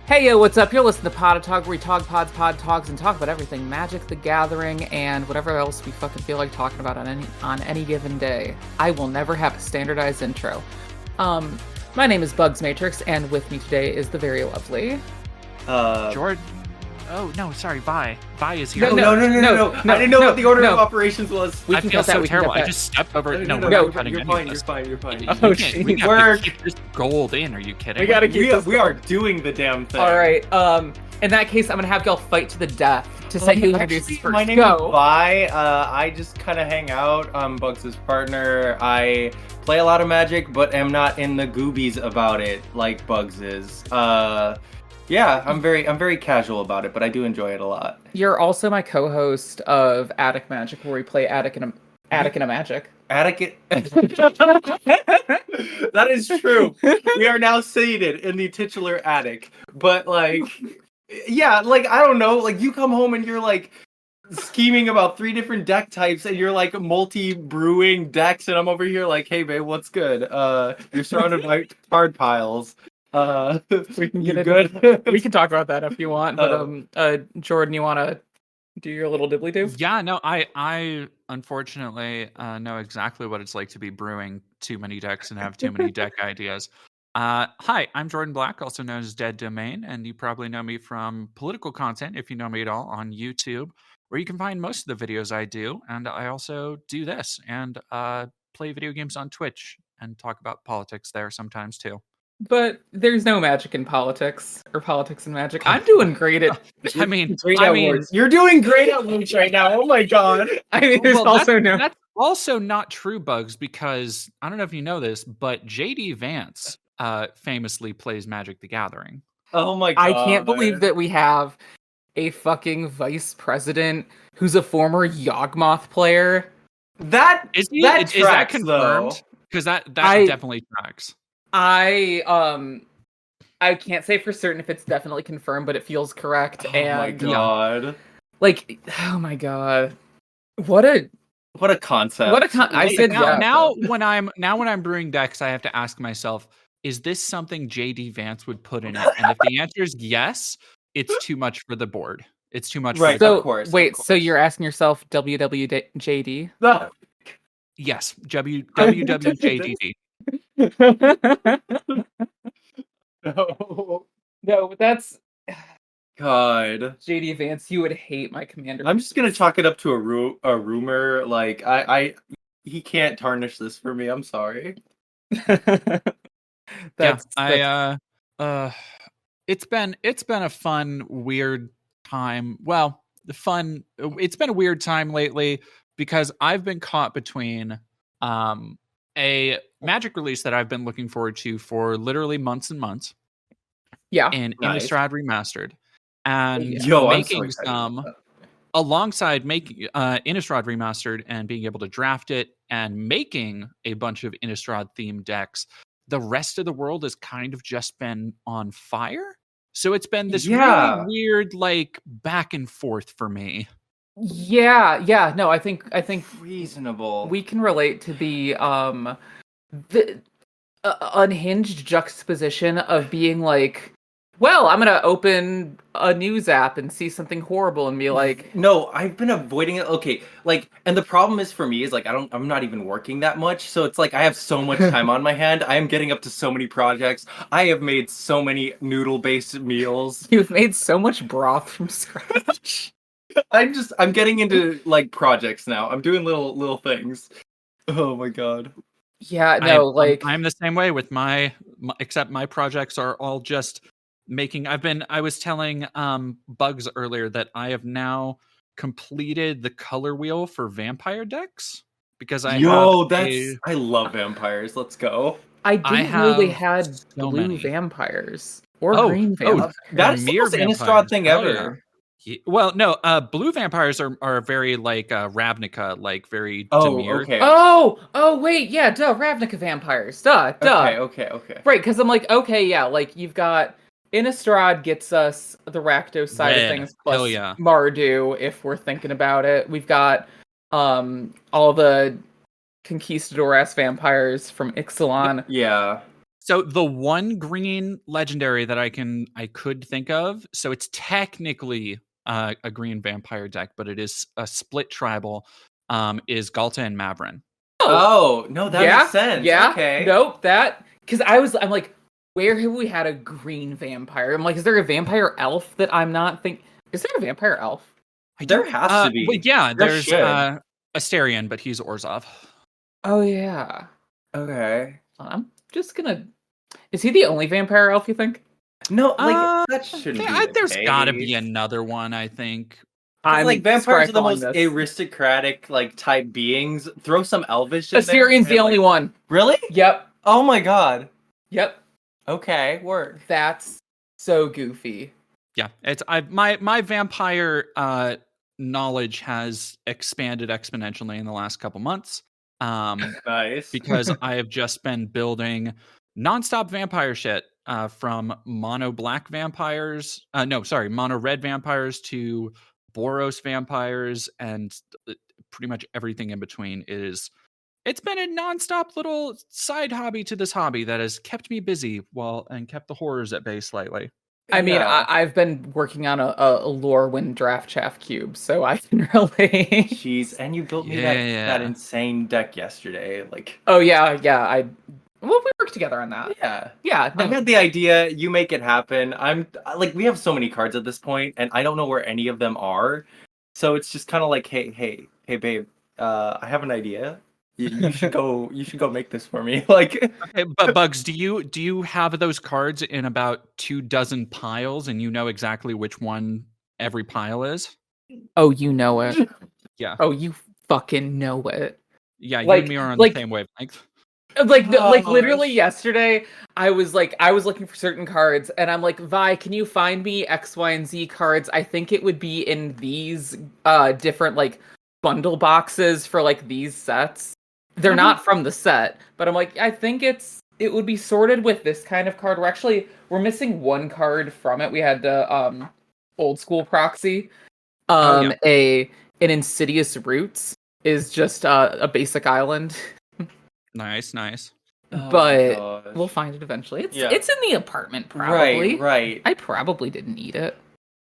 Hey yo, what's up? You're listening to Podatog, where we talk pods, pod talks, and talk about everything Magic the Gathering and whatever else we fucking feel like talking about on any given day. I will never have a standardized intro. My name is Bugs Matrix, and with me today is the very lovely Jordan. Oh no, sorry, Vi. Vi is here. No. I didn't know what the order of operations was. I feel so terrible. I just stepped over. No, you're fine. You're fine. Oh, we gotta keep this gold in. Are you kidding? We gotta keep. We are doing the damn thing. All right. In that case, I'm gonna have y'all fight to the death to say who introduces first. My name is Vi. I just kind of hang out. I'm Bugs' partner. I play a lot of Magic, but am not in the goobies about it like Bugs is. Yeah, I'm very casual about it, but I do enjoy it a lot. You're also my co-host of Attic Magic, where we play Attic and a Magic. Attic. That is true. We are now seated in the titular attic, but yeah, I don't know. You come home and you're scheming about 3 different deck types, and you're multi-brewing decks, and I'm over here hey babe, what's good? You're surrounded by card piles. We can get good. We can talk about that if you want, but Jordan, you want to do your little dibbly do? Yeah, no, I unfortunately know exactly what it's like to be brewing too many decks and have too many deck ideas. Hi, I'm Jordan Black, also known as Dead Domain, and you probably know me from political content, if you know me at all, on YouTube, where you can find most of the videos I do, and I also do this, and play video games on Twitch, and talk about politics there sometimes, too. But there's no magic in politics, or politics and magic. I'm doing great at... I mean, you're doing great at words right now. Oh my god. I mean, there's that's also not true, Bugs, because I don't know if you know this, but JD Vance famously plays Magic the Gathering. Oh my god. I can't believe that we have a fucking vice president who's a former Yawgmoth player. That is tracks, that confirmed? Because that definitely tracks. I can't say for certain if it's definitely confirmed, but it feels correct. Oh my god! Oh my god! What a concept! I said now when I'm brewing decks, I have to ask myself: is this something JD Vance would put in it? And if the answer is yes, it's too much for the board. It's too much. Right. For the of course. Wait. So you're asking yourself WWJD? No. Yes. WWJDD. No, that's God. JD Vance. You would hate my commander. I'm just gonna chalk it up to a rumor. He can't tarnish this for me. I'm sorry. It's been a fun, weird time. Well, it's been a weird time lately because I've been caught between a Magic release that I've been looking forward to for literally months and months. Yeah. And nice. Innistrad Remastered. And making alongside making Innistrad Remastered and being able to draft it and making a bunch of Innistrad themed decks, the rest of the world has kind of just been on fire. So it's been this really weird back and forth for me. Yeah. No, I think reasonable. We can relate to the unhinged juxtaposition of being well, I'm gonna open a news app and see something horrible and be like, no, I've been avoiding it. Okay, and the problem is for me is I'm not even working that much, so it's I have so much time on my hand. I am getting up to so many projects. I have made so many noodle-based meals. You've made so much broth from scratch. I'm getting into projects now. I'm doing little things. Oh my god. Yeah, no, I'm the same way with my except my projects are all just making. I was telling Bugs earlier that I have now completed the color wheel for vampire decks because I love vampires. Let's go. I didn't know they had blue vampires or green vampires. That's the most Innistrad thing ever. Well, no, blue vampires are very Ravnica, very demure. Okay. Oh, wait, yeah, duh, Ravnica vampires, duh. Okay. Right, because I'm okay, yeah, you've got Innistrad gets us the Rakdos side of things, plus Mardu, if we're thinking about it. We've got all the conquistador-ass vampires from Ixalan. Yeah. So the one green legendary that I could think of, so it's technically a green vampire deck, but it is a split tribal, is Galta and Mavrin. Oh, no, that makes sense. Yeah. Okay. Nope. Because I'm like, where have we had a green vampire? I'm like, is there a vampire elf that I'm not thinking? Is there a vampire elf? There has to be. Well, yeah, There there's should. Asterion, but he's Orzhov. Oh yeah. Okay. I'm just gonna. Is he the only vampire elf you think? No, like that shouldn't be the There's got to case. be another one, I think. I'm like vampires are the skyfalling most this. aristocratic like type beings. Throw some elvish in there. Assyrian's the and, only like- one. Really? Yep. Oh my god. Yep. Okay, word. That's so goofy. Yeah, it's my vampire knowledge has expanded exponentially in the last couple months. Nice. Because I have just been building nonstop vampire shit from mono black vampires. Mono red vampires to Boros vampires and pretty much everything in between. It's been a nonstop little side hobby to this hobby that has kept me busy and kept the horrors at bay slightly. I mean, Yeah. I've been working on a Lorwyn draft chaff cube, so I can relate. Jeez, and you built me Yeah. that insane deck yesterday. Like, Oh yeah. Well, we worked together on that. yeah. Yeah. I No, had the idea, you make it happen. I'm like, we have so many cards at this point, and I don't know where any of them are. So it's just kind of like, hey, babe, I have an idea. You should go. You should go make this for me. Like, Okay, but Bugs, do you have those cards in about 24 piles, and you know exactly which one every pile is? oh, you know it. Yeah. Oh, you fucking know it. Yeah, you Like- and me are on like- the same wavelength. Like literally Gosh. yesterday, I was looking for certain cards, and I'm like, Vi, can you find me X, Y, and Z cards? I think it would be in these different like bundle boxes for like these sets. They're not from the set, but I'm like, I think it would be sorted with this kind of card. We're missing one card from it. We had the old school proxy. Yeah. An Insidious Roots is just a basic island. Nice. Oh my But gosh. we'll find it eventually. It's Yeah. it's in the apartment probably. Right. I probably didn't eat it.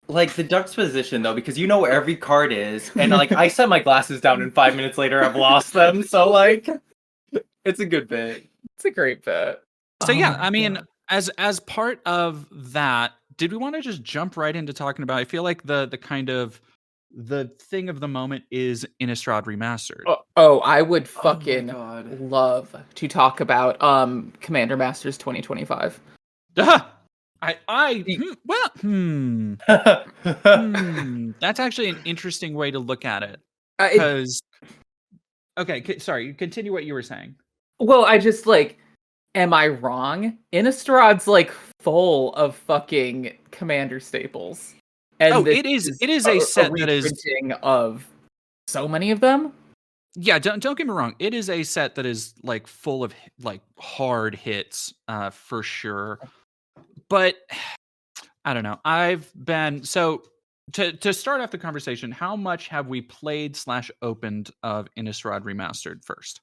Like the juxtaposition though, because you know where every card is, and like I set my glasses down, and 5 minutes later I've lost them. So like, it's a good bit. It's a great bit. So Oh yeah, my I mean, God. as part of that, did we want to just jump right into talking about? I feel like the kind of the thing of the moment is Innistrad Remastered. I would Oh my fucking God. love to talk about Commander Masters 2025. That's actually an interesting way to look at it. It, Because, okay, sorry, continue what you were saying. well, I just like, am I wrong? Innistrad's like full of fucking Commander staples. And this It is a set that is reprinting of so many of them. Yeah, don't get me wrong. It is a set that is like full of like hard hits, for sure. But I don't know. I've been to start off the conversation. How much have we played / opened of Innistrad Remastered first?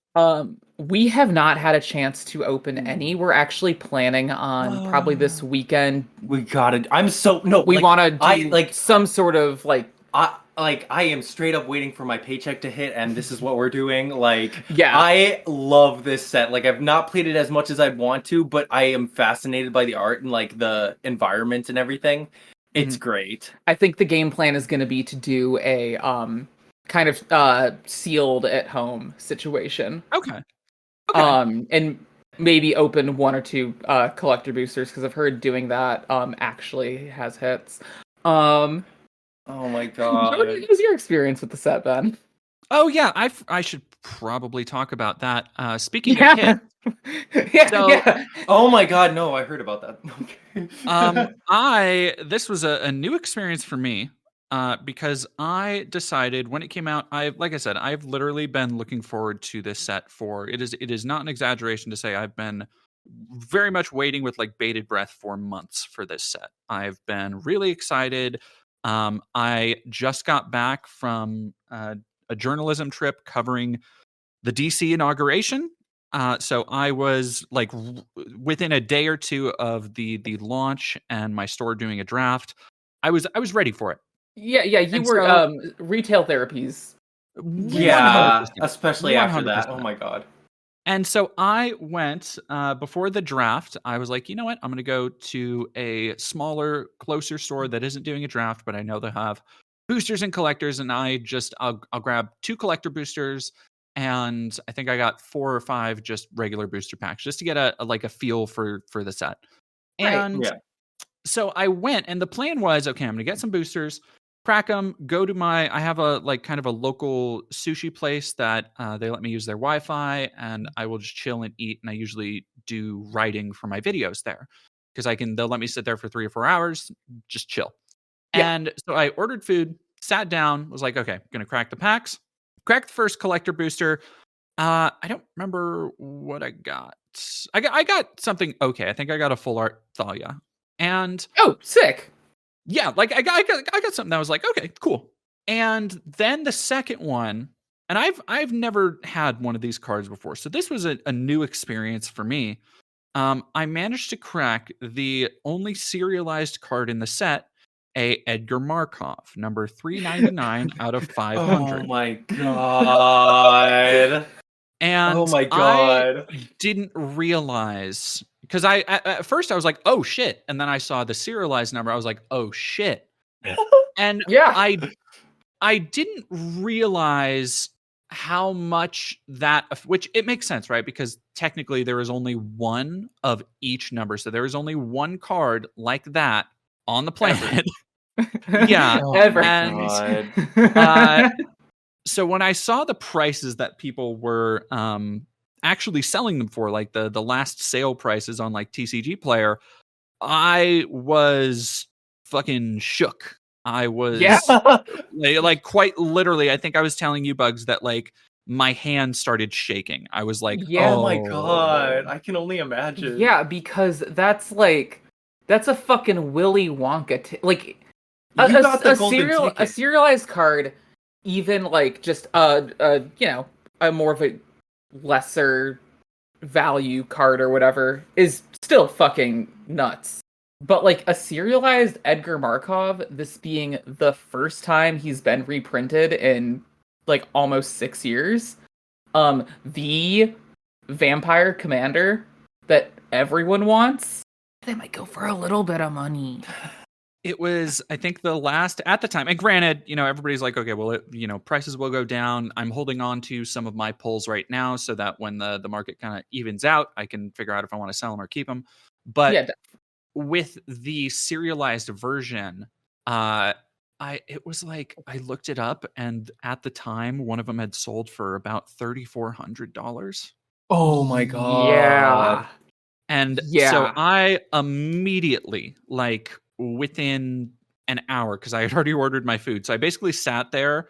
We have not had a chance to open any. We're actually planning on probably this weekend. We gotta. I'm so no. We like, want to do I like. some sort of like. I am straight up waiting for my paycheck to hit, and this is what we're doing. Like, Yeah. I love this set. Like, I've not played it as much as I'd want to, but I am fascinated by the art and like the environment and everything. It's great. I think the game plan is going to be to do a kind of sealed at home situation. Okay. And maybe open one or two collector boosters because I've heard doing that actually has hits. Oh my god. What was your experience with the set, Ben? Oh yeah, I should probably talk about that. Speaking of hits, Yeah. Oh my god, no, I heard about that. this was a new experience for me, because I decided when it came out, like I said, I've literally been looking forward to this set for it is not an exaggeration to say I've been very much waiting with like bated breath for months for this set. I've been really excited. I just got back from a journalism trip covering the DC inauguration. So I was like within a day or two of the launch and my store doing a draft, I was ready for it. Yeah, you And were so retail therapies. Yeah, 100%. especially after that. 100%. Oh my god. And so I went before the draft. I was like, you know what? I'm going to go to a smaller, closer store that isn't doing a draft, but I know they have boosters and collectors. And I'll grab 2 collector boosters, and I think I got 4 or 5 just regular booster packs just to get a feel for the set. Right. And Yeah. so I went, and the plan was, okay, I'm going to get some boosters, crack them, go to I have a kind of a local sushi place that they let me use their Wi-Fi, and I will just chill and eat. And I usually do writing for my videos there because they'll let me sit there for 3 or 4 hours, just chill. Yeah. And so I ordered food, sat down, was like, okay, gonna crack the packs, cracked the first collector booster. I don't remember what I got. I got something okay. I think I got a full art Thalia. And Oh, sick. yeah, like I got something that was like, okay, cool. And then the second one, and I've never had one of these cards before, so this was a new experience for me. I managed to crack the only serialized card in the set, a Edgar Markov, number 399 out of 500. Oh my god. And Oh my I god. didn't realize, because at first I was like, oh shit, and then I saw the serialized number. I was like, oh shit, and Yeah. I didn't realize how much that, which it makes sense, right? Because technically there is only one of each number, so there is only one card like that on the planet. Yeah, Oh Ever. my and god. so when I saw the prices that people were actually selling them for, like the last sale prices on like TCG Player, I was fucking shook. I was Yeah. like quite literally. I think I was telling you, Bugs, that like my hand started shaking. I was like, Yeah. Oh my god. oh, I can only imagine. Yeah, because that's a fucking Willy Wonka like You got the golden a ticket. serialized card, even like just a more of a lesser value card or whatever, is still fucking nuts. But like a serialized Edgar Markov, this being the first time he's been reprinted in like almost 6 years, the vampire commander that everyone wants, they might go for a little bit of money. it was, I think, the last at the time. And granted, everybody's like, okay, well, prices will go down. I'm holding on to some of my pulls right now so that when the market kind of evens out, I can figure out if I want to sell them or keep them. But Yeah, with the serialized version, it was like I looked it up, and at the time, one of them had sold for about $3,400. Oh my god. yeah. And so Yeah. I immediately, like within an hour, because I had already ordered my food, so I basically sat there,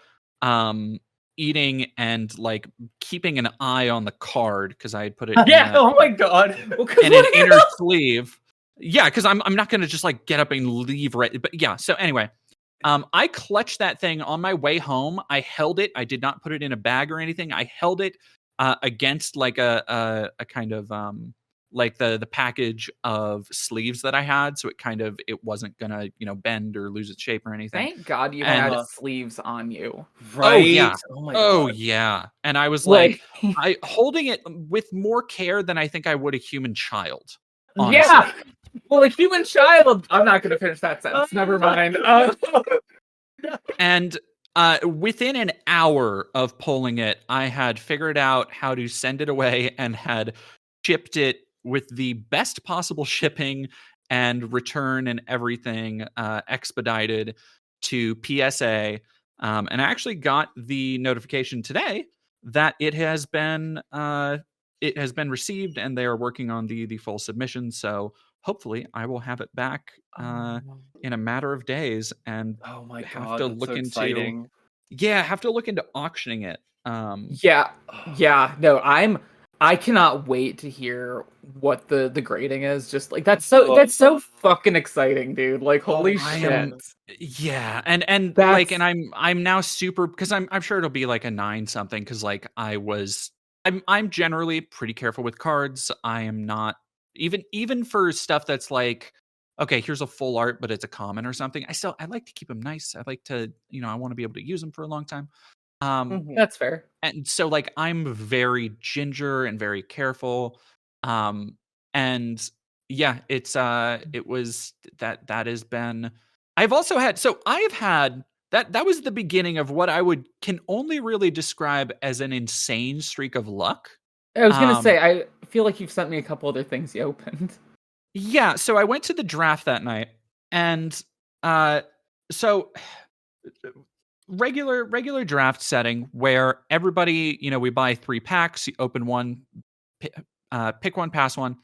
eating and like keeping an eye on the card because I had put it Yeah, oh my god. in an inner sleeve. Yeah, because I'm not gonna just like get up and leave right. But yeah, so anyway, I clutched that thing on my way home. I held it. I did not put it in a bag or anything. I held it against like a kind of like the package of sleeves that I had, so it wasn't gonna bend or lose its shape or anything. Thank God you And- had sleeves on you. Right? Oh, yeah. Oh my Oh god. yeah, and I was like, I holding it with more care than I think I would a human child. Honestly. Yeah. Well, a human child. I'm not going to finish that sentence. Never mind. And within an hour of pulling it, I had figured out how to send it away and had shipped it with the best possible shipping and return and everything expedited to PSA. And I actually got the notification today that it has been received and they are working on the full submission. So hopefully I will have it back in a matter of days and Oh my have god. to That's look so into exciting. have to look into auctioning it. Yeah. No, I cannot wait to hear what the grading is. Just like that's so fucking exciting, dude. Like holy I shit. am- Yeah, and That's- like, and I'm now super, because I'm sure it'll be like a 9 something, because like I was I'm generally pretty careful with cards. I am not even for stuff that's like, okay, here's a full art, but it's a common or something. I like to keep them nice. I like to, I want to be able to use them for a long time. That's fair. And so like I'm very ginger and very careful. And yeah, it was that has been I've also had so I have had that was the beginning of what can only really describe as an insane streak of luck. I was gonna say, I feel like you've sent me a couple other things you opened. Yeah, so I went to the draft that night, and so regular draft setting where everybody, we buy 3 packs, you open one, pick one, pass one,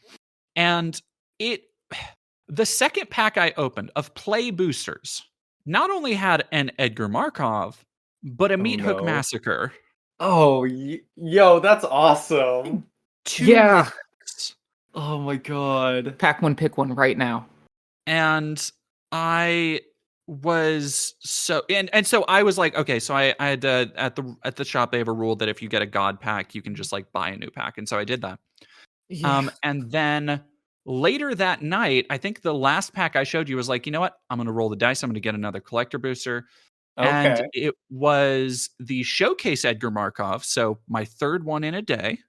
and the second pack I opened of play boosters not only had an Edgar Markov, but a Meat Hook Massacre. Oh, yo, that's awesome. 2 packs. Oh my god. Pack one, pick one right now. And I was so I was like, okay, so I had at the shop they have a rule that if you get a god pack, you can just like buy a new pack, and so I did that. Yeah. And then later that night, I think the last pack I showed you was like, you know what? I'm going to roll the dice. I'm going to get another collector booster. Okay. And it was the showcase Edgar Markov, so my 3rd one in a day.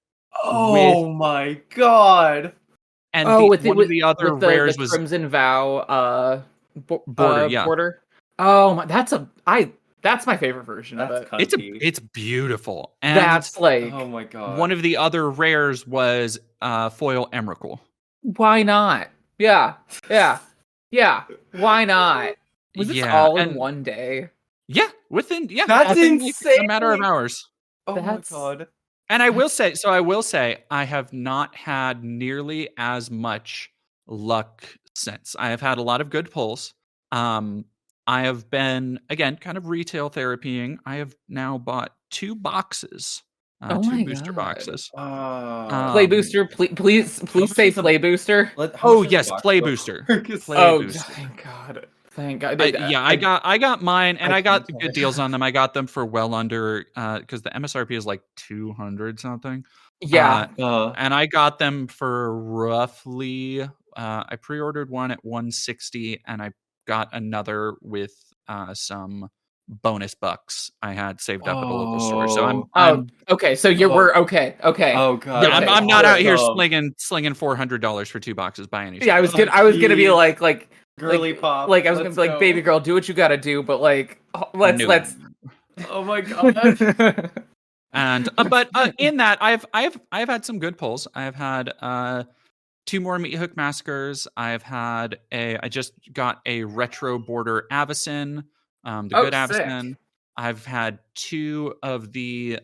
Oh my god. And one of the other rares was Crimson Vow border. Yeah. Border. Oh my, that's my favorite version of it. It's beautiful. And that's like, oh my god. One of the other rares was foil Emrakul. Why not? Yeah. Why not? Was this all in one day? Yeah, that's insane. A matter of hours. Oh my god. And I will say, I have not had nearly as much luck since. I have had a lot of good pulls. I have been, again, kind of retail therapying. I have now bought 2 boxes, 2 booster boxes. Play booster, please say play booster. Yes, play booster. Thank God. Thank God. I got mine, and I got good deals on them. I got them for well under because the MSRP is like 200 something. Yeah. And I got them for roughly. I pre-ordered one at 160, and I got another with some bonus bucks I had saved up at a local store. So I'm okay. So we're okay. Okay. Oh god. Yeah, I'm not out here slinging $400 for 2 boxes by any. Yeah, I was gonna be like girly pop. Like I was gonna be like, baby girl, do what you gotta do, but like let's. Oh my god. And but in that I've had some good pulls. I've had 2 more Meat Hook Massacres. I just got a retro border Avacyn, the good Avacyn. Sick. I've had 2 of the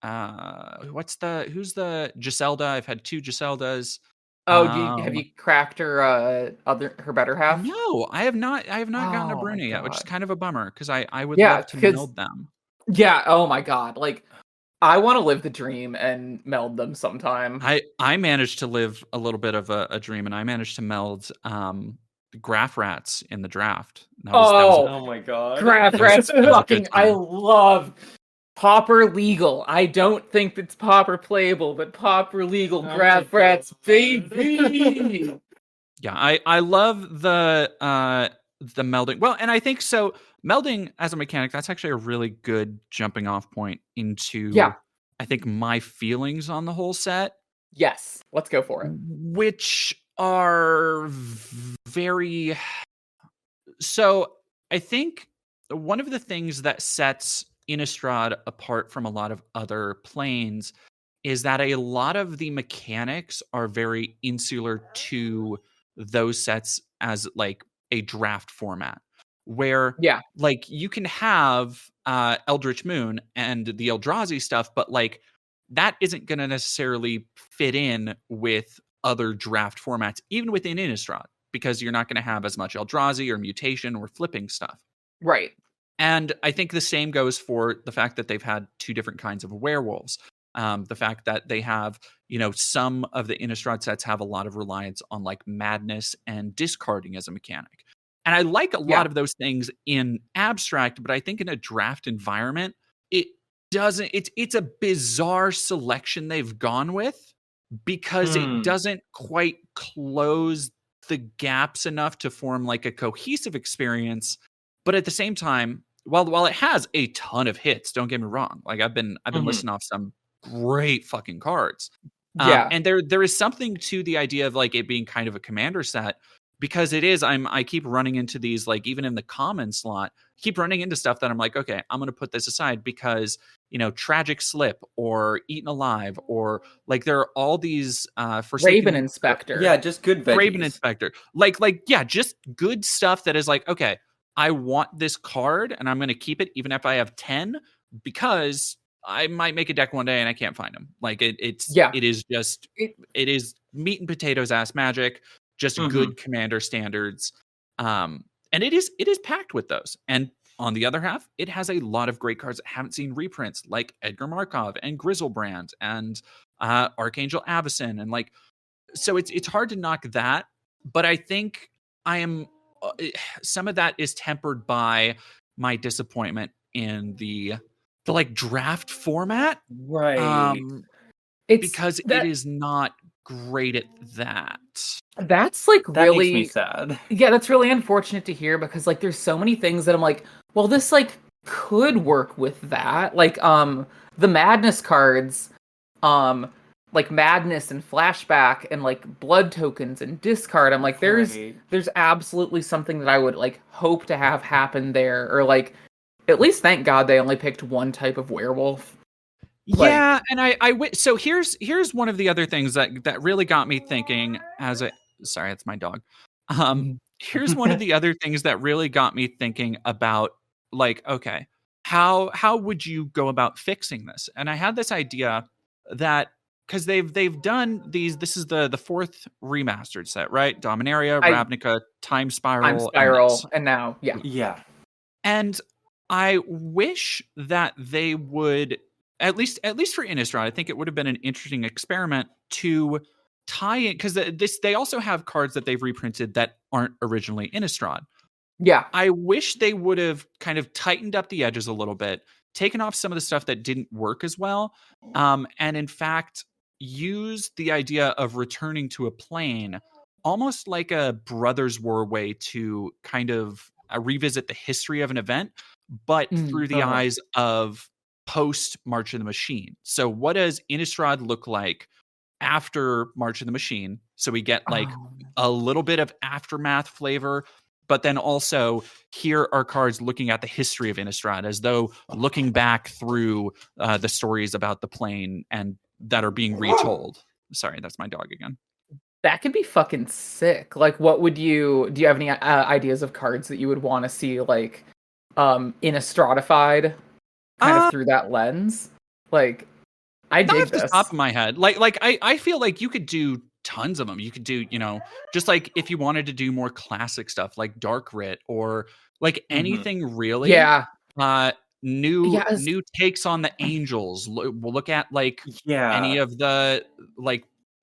who's the Giselda? I've had 2 Giseldas. Have you cracked her better half? No, I have not. I have not gotten a Bruni yet, which is kind of a bummer because I would love to meld them. Yeah. Oh my god. Like, I want to live the dream and meld them sometime. I managed to live a little bit of a dream, and I managed to meld Graph Rats in the draft. Oh my god. Graph Rats fucking I love. Pauper legal. I don't think it's pauper playable, but pauper legal. Graph Rats, baby. Yeah, I love the melding. Well, and I think so. Melding as a mechanic, that's actually a really good jumping off point into. I think my feelings on the whole set. Yes, let's go for it. Which are very. So I think one of the things that sets Innistrad apart from a lot of other planes is that a lot of the mechanics are very insular to those sets as like a draft format where like you can have Eldritch Moon and the Eldrazi stuff, but like that isn't going to necessarily fit in with other draft formats, even within Innistrad, because you're not going to have as much Eldrazi or mutation or flipping stuff. Right. And I think the same goes for the fact that they've had 2 different kinds of werewolves. The fact that they have, some of the Innistrad sets have a lot of reliance on like madness and discarding as a mechanic. And I like a lot of those things in abstract, but I think in a draft environment, it doesn't. It's a bizarre selection they've gone with because it doesn't quite close the gaps enough to form like a cohesive experience. But at the same time, while it has a ton of hits, don't get me wrong. Like I've been listing off some great fucking cards. Yeah. And there is something to the idea of like it being kind of a commander set because it is. I keep running into these, like even in the common slot, I keep running into stuff that I'm like, okay, I'm going to put this aside because, Tragic Slip or Eaten Alive, or like there are all these Forsaken Raven Inspector. Yeah, just good veggies. Raven Inspector. Like yeah, just good stuff that is like, okay, I want this card and I'm going to keep it even if I have 10 because I might make a deck one day and I can't find them. Like it is meat and potatoes ass Magic, just good commander standards. And it is packed with those. And on the other half, it has a lot of great cards that haven't seen reprints, like Edgar Markov and Grizzlebrand and Archangel Avacyn, and like, so it's hard to knock that. But I think I am some of that is tempered by my disappointment in the like draft format, right? Because it is not great at that. That's like that really makes me sad. Yeah, that's really unfortunate to hear because like there's so many things that I'm like, well, this like could work with that. Like the Madness cards, like Madness and Flashback and like Blood Tokens and Discard. I'm like, there's absolutely something that I would like hope to have happen there, or like at least thank God they only picked one type of werewolf. Yeah, and so here's one of the other things that really got me thinking sorry, that's my dog. Here's one of the other things that really got me thinking about like, okay, how would you go about fixing this? And I had this idea that because they've done these, this is the fourth remastered set, right? Dominaria, Ravnica, Time Spiral, and now yeah. And I wish that they would at least for Innistrad, I think it would have been an interesting experiment to tie in, because they also have cards that they've reprinted that aren't originally Innistrad. Yeah. I wish they would have kind of tightened up the edges a little bit, taken off some of the stuff that didn't work as well, and in fact use the idea of returning to a plane almost like a Brothers War way to kind of revisit the history of an event, but through the eyes of post March of the Machine. So what does Innistrad look like after March of the Machine? So we get like a little bit of aftermath flavor, but then also here are cards looking at the history of Innistrad as though looking back through the stories about the plane and that are being retold. Sorry, that's my dog again. That could be fucking sick. Like, do you have any ideas of cards that you would want to see like Innistradified kind of through that lens? Like, I dig off this. The top of my head, like I feel like you could do tons of them. You could do, just like if you wanted to do more classic stuff like Dark Writ or like anything really. Yeah. New takes on the Angels. We'll look at like any of the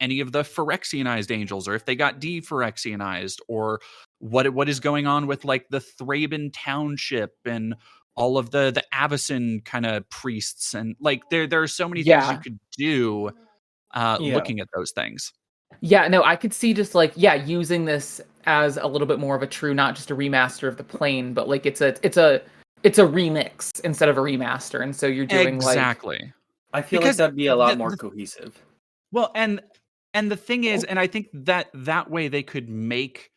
Phyrexianized Angels, or if they got de-Phyrexianized, or what is going on with like the Thraben Township and all of the Avacyn kind of priests, and like there are so many things you could do looking at those things. Yeah, no, I could see just like using this as a little bit more of a true, not just a remaster of the plane, but like it's a remix instead of a remaster, and so you're doing exactly. I feel like that'd be a lot more cohesive. Well, and the thing is, and I think that way they could make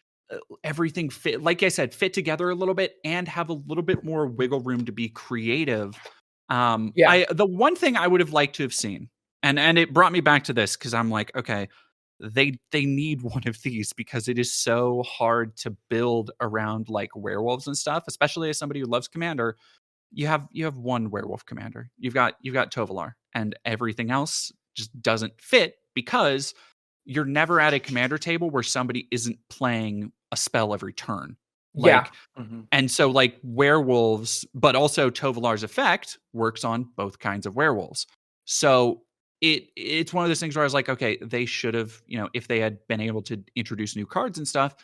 everything fit, like I said, fit together a little bit and have a little bit more wiggle room to be creative. The one thing I would have liked to have seen, and it brought me back to this because I'm like, okay, they need one of these because it is so hard to build around like werewolves and stuff, especially as somebody who loves Commander. You have one werewolf commander. You've got Tovolar, and everything else just doesn't fit because you're never at a commander table where somebody isn't playing a spell every turn. And so like werewolves, but also Tovolar's effect works on both kinds of werewolves. So it's one of those things where I was like, okay, they should have, if they had been able to introduce new cards and stuff,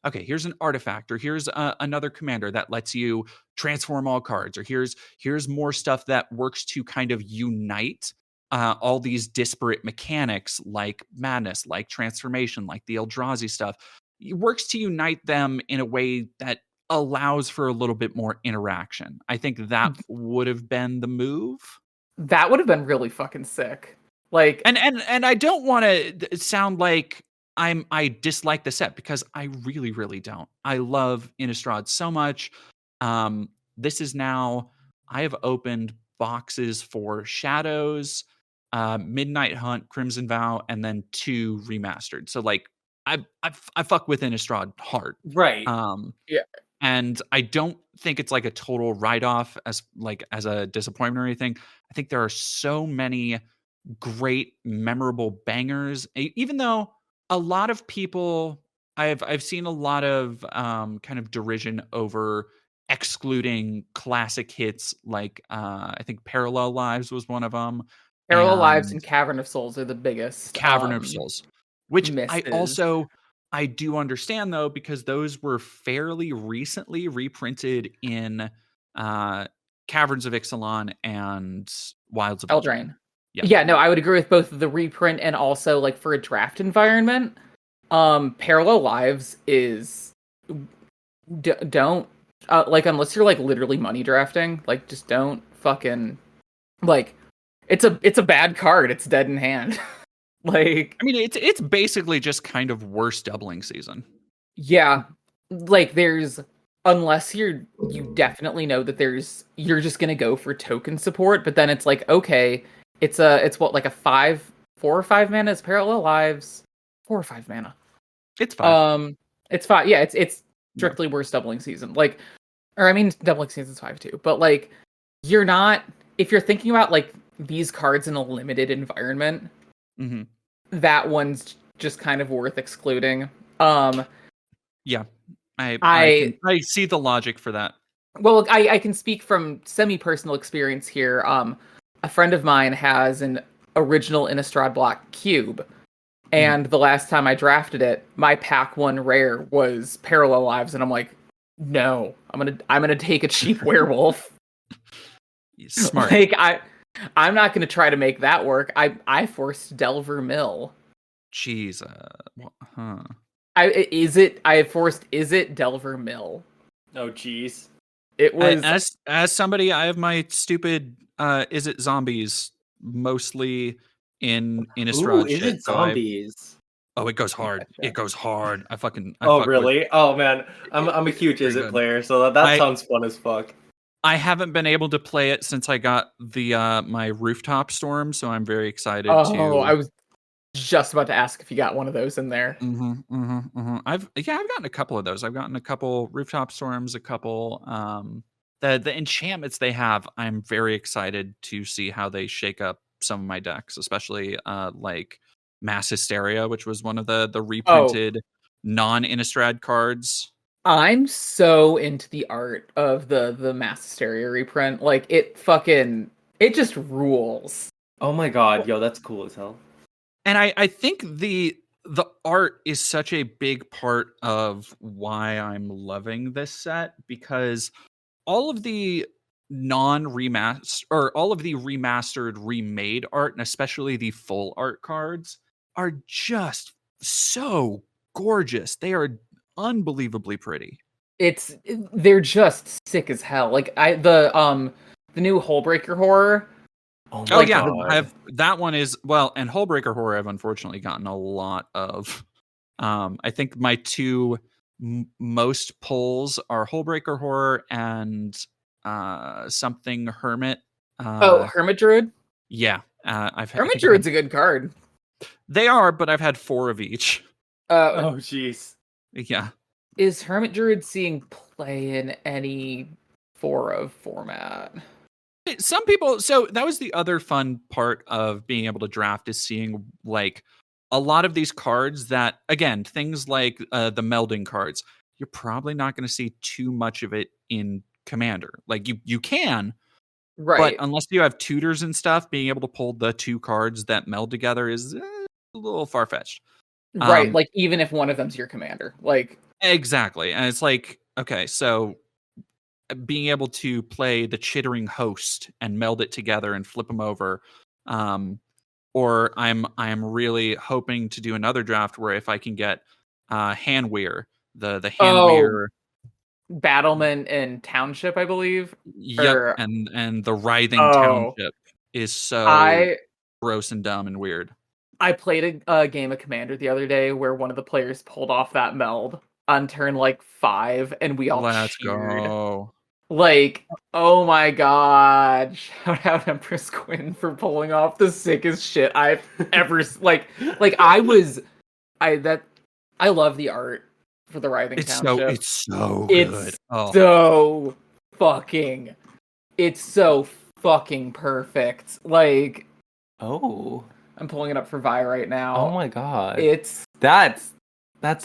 okay, here's an artifact, or here's another commander that lets you transform all cards, or here's more stuff that works to kind of unite all these disparate mechanics like madness, like transformation, like the Eldrazi stuff. It works to unite them in a way that allows for a little bit more interaction. I think that would have been the move. That would have been really fucking sick. Like, And I don't want to sound like I dislike the set, because I really, really don't. I love Innistrad so much. This is now, I have opened boxes for Shadows, Midnight Hunt, Crimson Vow, and then 2 remastered. So like I fuck with Innistrad hard. Right. Yeah. And I don't think it's like a total write-off as a disappointment or anything. I think there are so many great, memorable bangers. Even though a lot of people, I've seen a lot of kind of derision over excluding classic hits, like I think Parallel Lives was one of them, Parallel Lives and and Cavern of Souls are the biggest Cavern of Souls, which misses. I do understand though, because those were fairly recently reprinted in Caverns of Ixalan and Wilds of Eldraine. Yeah, no, I would agree with both the reprint and also like for a draft environment. Parallel Lives is don't like, unless you're like literally money drafting, like just don't fucking, like, it's a bad card. It's dead in hand. Like, I mean, it's basically just kind of worse doubling season. Yeah, like there's, unless you definitely know that you're just gonna go for token support, but then it's like, okay, it's what, like a 4 or 5 mana. It's Parallel Lives, 4 or 5 mana. It's 5. It's 5. Yeah, it's strictly worse doubling season. Like, or I mean, doubling season's 5 too. But like, you're not, if you're thinking about like these cards in a limited environment, that one's just kind of worth excluding. Yeah, I see the logic for that. Well, I can speak from semi-personal experience here. A friend of mine has an original Innistrad Black cube, and the last time I drafted it, my pack 1 rare was Parallel Lives, and I'm like, no, I'm gonna take a cheap werewolf. Smart. Like, I'm not gonna try to make that work. I forced Delver Mill. Jeez, I forced Delver Mill. Oh, jeez. It was, as somebody, I have my stupid is it zombies mostly in Innistrad. Ooh, is it zombies? Oh, it goes hard. It goes hard. I fuck really? with, Oh man, I'm a huge Is It player, so that sounds fun as fuck. I haven't been able to play it since I got the my rooftop storm, so I'm very excited to. I was just about to ask if you got one of those in there. I've gotten a couple of those. I've gotten a couple rooftop storms, a couple the enchantments they have. I'm very excited to see how they shake up some of my decks, especially like Mass Hysteria, which was one of the reprinted non-Innistrad cards. I'm so into the art of the Mass Hysteria reprint. Like, it just rules. Oh my god, yo, that's cool as hell. And I think the art is such a big part of why I'm loving this set, because all of the remastered, remade art, and especially the full art cards, are just so gorgeous. They are unbelievably pretty. They're just sick as hell. Like, the new Hullbreaker Horror. Oh yeah, that one is, well, and Hullbreaker Horror I've unfortunately gotten a lot of. I think my 2 most pulls are Hullbreaker Horror and something Hermit. Hermit Druid? Yeah. Hermit Druid's a good card. They are, but I've had 4 of each. Oh jeez. Yeah. Is Hermit Druid seeing play in any 4 of format? Some people, so that was the other fun part of being able to draft, is seeing like a lot of these cards that, again, things like the melding cards, you're probably not going to see too much of it in Commander. Like you can, right? But unless you have tutors and stuff, being able to pull the 2 cards that meld together is a little far-fetched. Right, like even if one of them's your commander, like Exactly. And it's like, okay, so being able to play the chittering host and meld it together and flip them over. Or I'm really hoping to do another draft where if I can get Handweir, the Oh, Handweir. Battlement and Township, I believe. Yep, Or and the Writhing oh, Township is so I gross and dumb and weird. I played a game of Commander the other day where one of the players pulled off that meld on turn like 5, and we all Let's cheered. go. Like, oh my god! Shout out Empress Quinn for pulling off the sickest shit I've ever I was I love the art for the Writhing Township. It's so It's good. Oh. so fucking it's so fucking perfect. Like, Oh. I'm pulling it up for Vi right now. Oh my god. That's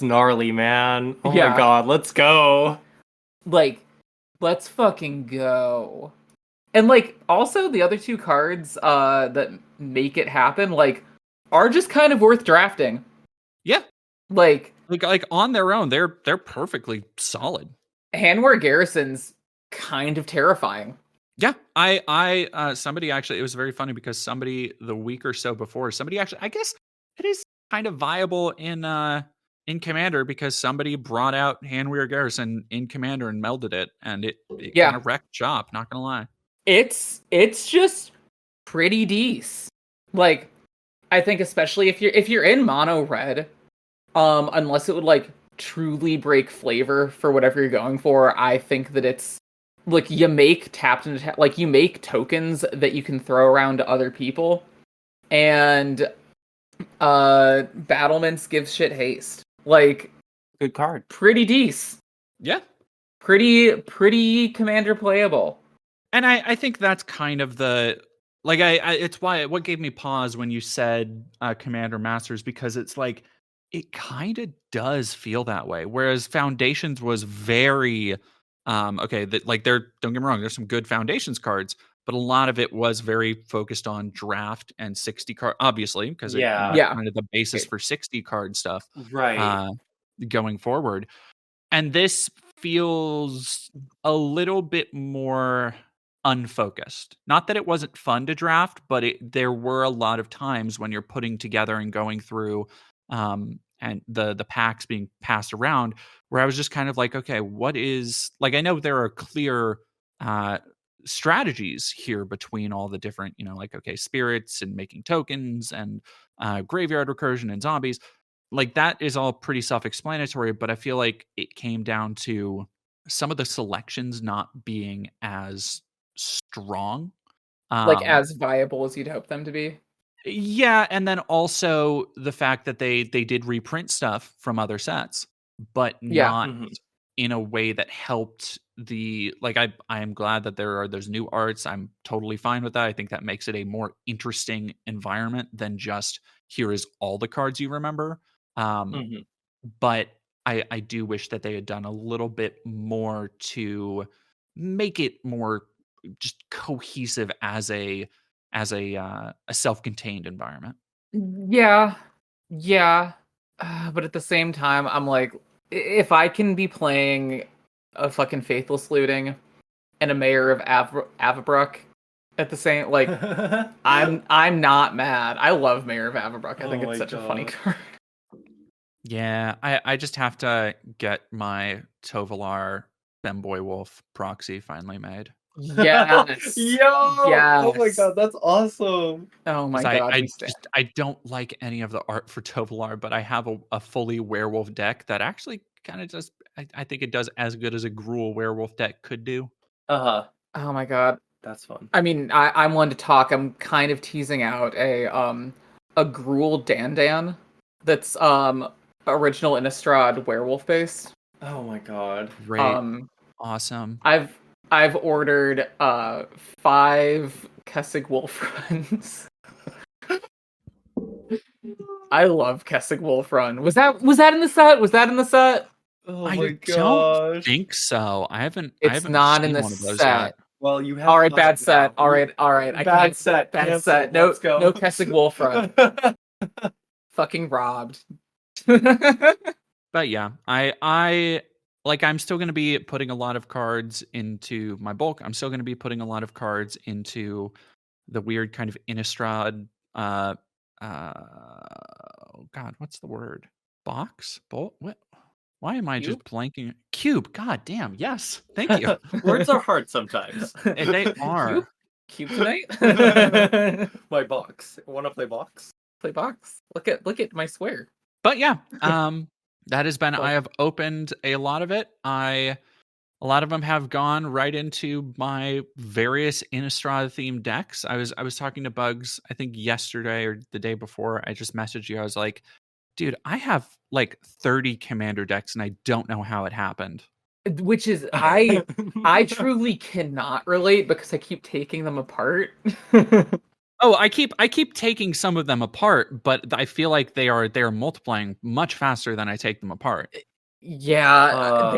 gnarly, man. Oh Yeah. my god, let's go. like, let's fucking go. And like, also the other two cards that make it happen, like, are just kind of worth drafting. Yeah. Like on their own, they're perfectly solid. Handweir Garrison's kind of terrifying. Yeah, I somebody actually, it was very funny because somebody the week or so before, somebody actually, I guess it is kind of viable in Commander because somebody brought out Handweir Garrison in Commander and melded it, and it kind of wrecked shop. Not gonna lie, it's just pretty decent. Like, I think especially if you're in mono red, unless it would like truly break flavor for whatever you're going for, I think that it's like you make you make tokens that you can throw around to other people, and battlements gives shit haste. Like, good card. Pretty decent. Yeah. Pretty Commander playable. And I think that's kind of the, like, it's why what gave me pause when you said Commander Masters, because it's like it kind of does feel that way. Whereas Foundations was very okay, that like don't get me wrong, there's some good Foundations cards, but a lot of it was very focused on draft and 60 card, obviously, because kind of the basis for 60 card stuff, right? Going forward. And this feels a little bit more unfocused. Not that it wasn't fun to draft, but there were a lot of times when you're putting together and going through and the packs being passed around where I was just kind of like, okay, what is, like, I know there are clear strategies here between all the different, like, okay, spirits and making tokens and graveyard recursion and zombies. Like, that is all pretty self-explanatory, but I feel like it came down to some of the selections not being as strong. Like, as viable as you'd hope them to be. Yeah, and then also the fact that they did reprint stuff from other sets, but not in a way that helped the, like, I am glad that there are those new arts. I'm totally fine with that. I think that makes it a more interesting environment than just here is all the cards you remember. But I do wish that they had done a little bit more to make it more just cohesive as a self-contained environment. Yeah. But at the same time, I'm like, if I can be playing a fucking Faithless Looting and a Mayor of Avabruck at the same, like, I'm not mad. I love Mayor of Avabruck. I think it's such a funny card. Yeah, I just have to get my Tovalar Femboy Wolf proxy finally made. Yes. Yo! Yes. Oh my god, that's awesome. Oh my god. I don't like any of the art for Tovalar, but I have a fully werewolf deck that actually kind of just, I think it does as good as a Gruul werewolf deck could do. Oh my god. That's fun. I mean, I'm one to talk. I'm kind of teasing out a Gruul Dandan that's original Innistrad werewolf based. Oh my god. Great. Awesome. I've ordered 5 Kessig Wolf runs. I love Kessig Wolf Run. Was that in the set? Oh I my don't think so. I haven't not in seen the one of those set. yet. Well, you have. All right, bad set. All right. Bad set. No, Let's go. no Kessig Wolf Run. Fucking robbed. But yeah, I'm still going to be putting a lot of cards into my bulk. I'm still going to be putting a lot of cards into the weird kind of Innistrad. Oh God, what's the word? Box? Bolt? What? Why am I just Cube? blanking? Cube. God damn. Yes. Thank you. Words are hard sometimes. They are. Cube tonight? My box. Wanna play box? Play box. Look at my square. But yeah, that has been. Fuck. I have opened a lot of it. A lot of them have gone right into my various Innistrad themed decks. I was talking to Bugs, I think yesterday or the day before. I just messaged you. I was like, dude, I have like 30 commander decks and I don't know how it happened. Which is I truly cannot relate because I keep taking them apart. Oh, I keep taking some of them apart, but I feel like they're multiplying much faster than I take them apart. Yeah,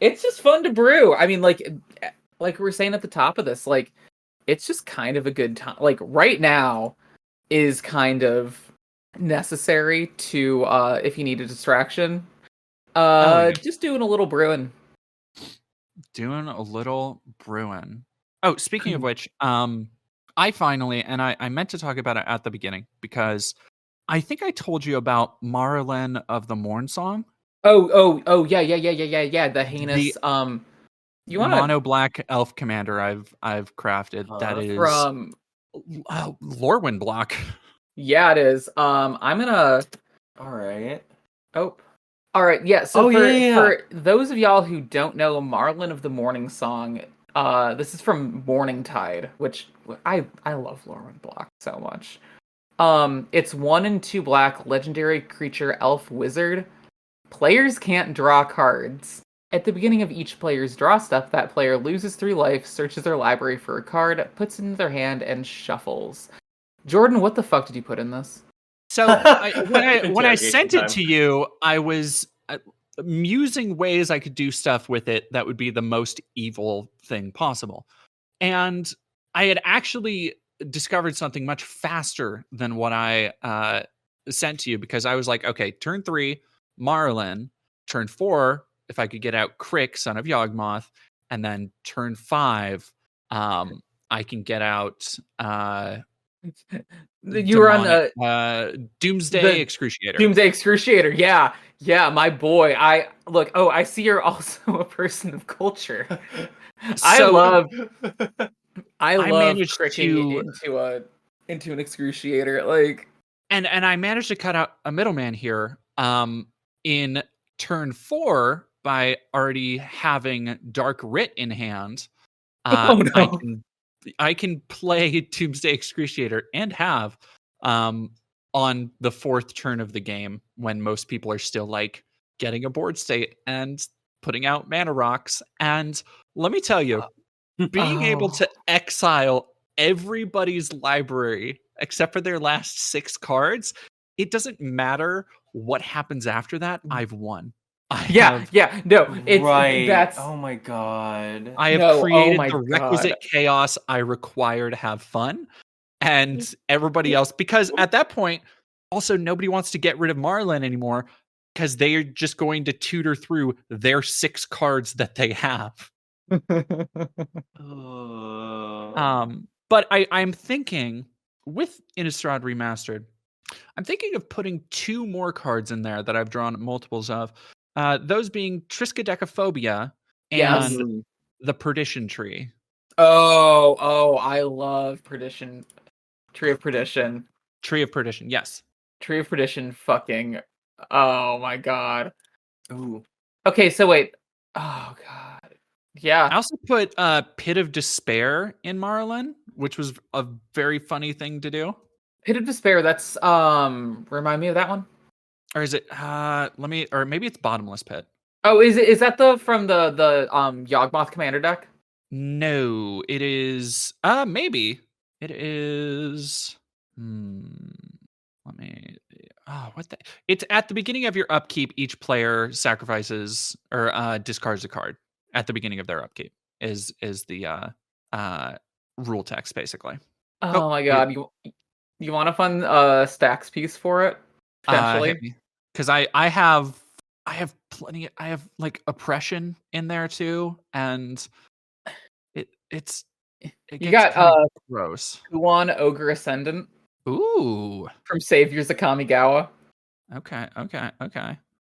it's just fun to brew. I mean, like we were saying at the top of this, like it's just kind of a good time. Like right now is kind of necessary to if you need a distraction. Just doing a little brewing. Doing a little brewing. Oh, speaking of which, I finally, and I meant to talk about it at the beginning because I think I told you about Marlin of the Morn Song. Oh, yeah. The heinous, you want mono black elf commander I've crafted that is from Lorwyn block. Yeah, it is. I'm gonna. All right. Oh, all right. Yeah. So Oh, yeah. for those of y'all who don't know, Marlin of the Morning Song. This is from Morning Tide, which I love Lorwyn block so much. It's 1 and 2 black legendary creature elf wizard. Players can't draw cards. At the beginning of each player's draw step, that player loses 3 life, searches their library for a card, puts it in their hand, and shuffles. Jordan, what the fuck did you put in this? So when I sent it to you, I was musing ways I could do stuff with it that would be the most evil thing possible. And I had actually discovered something much faster than what I sent to you because I was like, okay, turn 3, Marlin, turn 4, if I could get out Crick, son of Yawgmoth, and then turn 5, I can get out you were on Doomsday Excruciator. Doomsday Excruciator, yeah, my boy. I see you're also a person of culture. I love managed cricking into an Excruciator, like, and I managed to cut out a middleman here. In turn 4 by already having Dark Writ in hand. Oh no. I can play Doomsday Excruciator and have on the 4th turn of the game when most people are still like getting a board state and putting out mana rocks. And let me tell you, being able to exile everybody's library except for their last 6 cards, it doesn't matter what happens after that. I've won. It's right. That's oh my god. I have created the requisite chaos I require to have fun, and everybody else, because at that point, also nobody wants to get rid of Marlin anymore because they are just going to tutor through their 6 cards that they have. But I'm thinking with Innistrad Remastered, I'm thinking of putting 2 more cards in there that I've drawn multiples of. Those being Triskaidekaphobia and the Perdition Tree. Oh, I love Perdition. Tree of Perdition. Tree of Perdition, yes. Tree of Perdition fucking... Oh my god. Ooh. Okay, so wait. Oh god. Yeah. I also put Pit of Despair in Marlin, which was a very funny thing to do. Pit of Despair, that's... Remind me of that one? Or is it or maybe it's Bottomless Pit. Oh, is that from the Yawgmoth commander deck? No, it is maybe. It is it's at the beginning of your upkeep, each player sacrifices or discards a card at the beginning of their upkeep is the rule text basically. Oh my god. You want a fun stacks piece for it? Potentially. Because I have I have plenty. I have like oppression in there too, and it You gets got kind of gross. Kuon Ogre Ascendant Ooh. from Saviors of Kamigawa. Okay.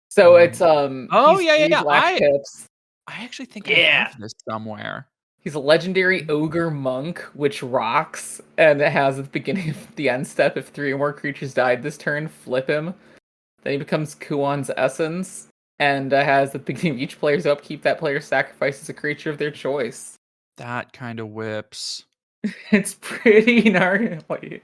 So it's Oh he's yeah, yeah, 3 yeah. black pips. I actually think I Yeah. have this somewhere. He's a legendary ogre monk, which rocks, and it has at the beginning of the end step, if 3 or more creatures died this turn, flip him. Then he becomes Kuon's Essence, and has at the beginning of each player's upkeep, that player sacrifices a creature of their choice. That kind of whips. It's pretty gnarly.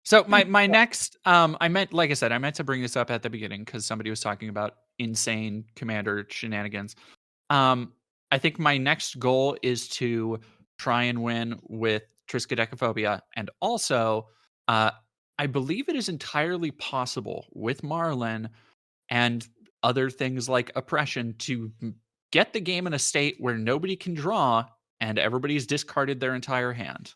So my next I meant, like I said, I meant to bring this up at the beginning because somebody was talking about insane commander shenanigans. I think my next goal is to try and win with Triskaidekaphobia, and also I believe it is entirely possible with Marlin and other things like oppression to get the game in a state where nobody can draw and everybody's discarded their entire hand.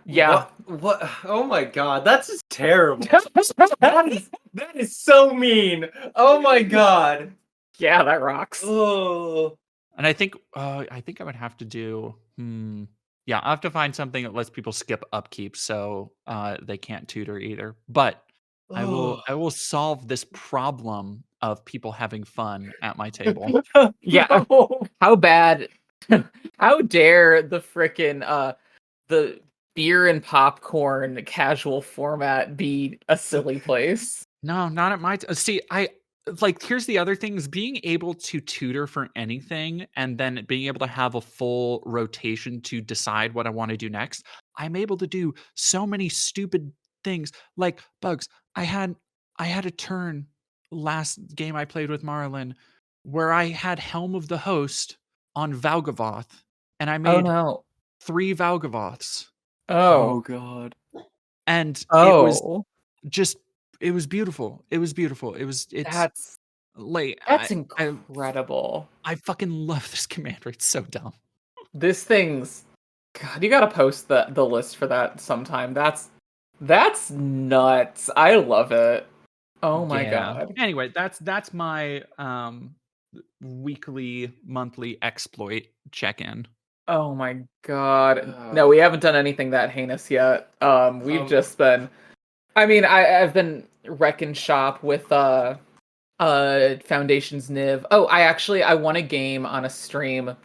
Yeah. What? Oh my god, that's just terrible. that is so mean. Oh my god. Yeah, that rocks. Oh. And I think I would have to do yeah, I'll have to find something that lets people skip upkeep so they can't tutor either. But I will solve this problem of people having fun at my table. Yeah. How bad? How dare the frickin' the beer and popcorn casual format be a silly place? No, not at my see, I like here's the other thing is being able to tutor for anything and then being able to have a full rotation to decide what I want to do next. I'm able to do so many stupid things like bugs. I had a turn last game I played with Marlin where I had Helm of the Host on Valgavoth and I Oh made no. 3 Valgavoths. Oh. god. And it was Oh. just it was beautiful. It's like That's incredible. I fucking love this commander. It's so dumb. This thing's God, you gotta post the list for that sometime. That's nuts. I love it. Oh my god. Anyway, that's my weekly, monthly exploit check-in. Oh my god. No, we haven't done anything that heinous yet. We've just been I mean, I've been wrecking shop with Foundation's Niv. Oh, I won a game on a stream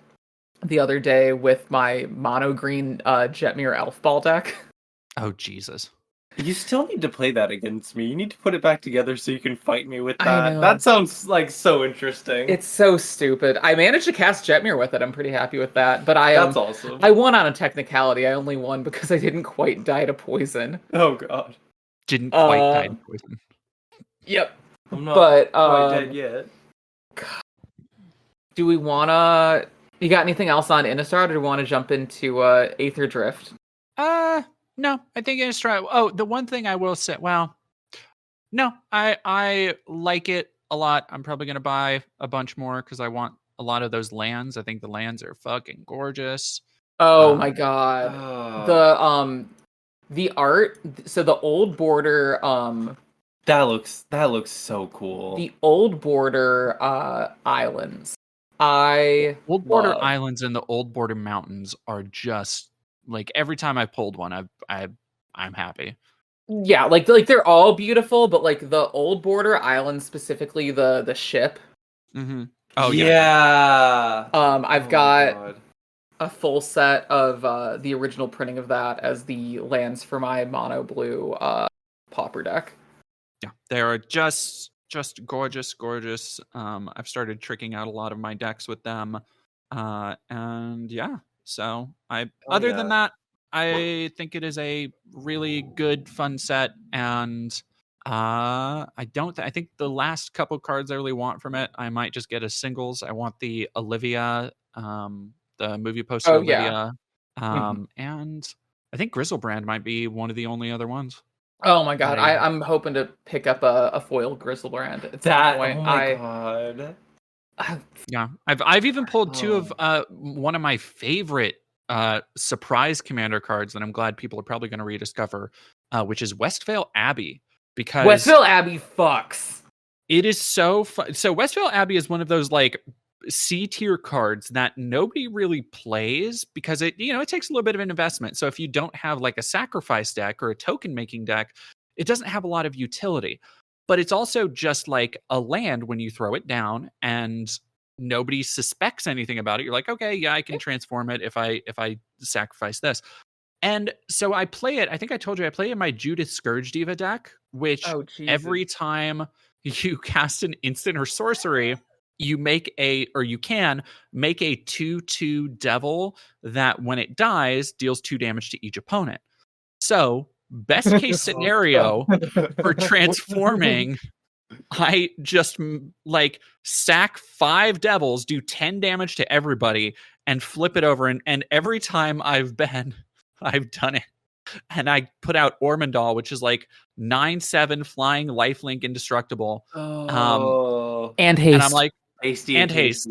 the other day with my mono green Jetmir Elf Ball deck. Oh Jesus. You still need to play that against me. You need to put it back together so you can fight me with I that. know. That sounds like so interesting. It's so stupid. I managed to cast Jetmir with it. I'm pretty happy with that. But That's awesome. I won on a technicality. I only won because I didn't quite die to poison. Oh god. Didn't quite die to poison. Yep. I'm not But quite dead yet. Do we wanna you got anything else on Innistrad, or do we want to jump into Aether Drift? No, I think Innistrad. Oh, the one thing I will say, well, no, I like it a lot. I'm probably gonna buy a bunch more because I want a lot of those lands. I think the lands are fucking gorgeous. Oh my god. The art, so the old border that looks so cool. The old border islands. Old border islands and the old border mountains are just like every time I pulled one, I'm happy. Yeah, like they're all beautiful, but like the old border islands, specifically the ship. Mm-hmm. Oh yeah. I've got a full set of the original printing of that as the lands for my mono blue pauper deck. Yeah, they are just gorgeous. I've started tricking out a lot of my decks with them, and yeah. So other than that, I think it is a really good, fun set, and I think the last couple cards I really want from it, I might just get as singles. I want the Olivia, the movie poster Olivia, and I think Grizzlebrand might be one of the only other ones. Oh my god, I'm hoping to pick up a foil Grizzlebrand at some point. Oh my god. Yeah, I've even pulled 2 of one of my favorite surprise commander cards that I'm glad people are probably going to rediscover, which is Westvale Abbey. Because Westvale Abbey fucks. It is so fun. So Westvale Abbey is one of those like C tier cards that nobody really plays because it takes a little bit of an investment. So if you don't have like a sacrifice deck or a token making deck, it doesn't have a lot of utility. But it's also just like a land when you throw it down and nobody suspects anything about it. You're like, okay, yeah, I can transform it if I sacrifice this. And so I play it. I think I told you I play in my Judith Scourge Diva deck, which Oh, Jesus. every time you cast an instant or sorcery, you can make a 2/2 devil that when it dies deals 2 damage to each opponent. So, best case scenario for transforming, I just like sack 5 devils, do 10 damage to everybody, and flip it over. And every time I've done it. And I put out Ormondal, which is like 9/7 flying lifelink indestructible. And haste. And I'm like, Hasty and haste.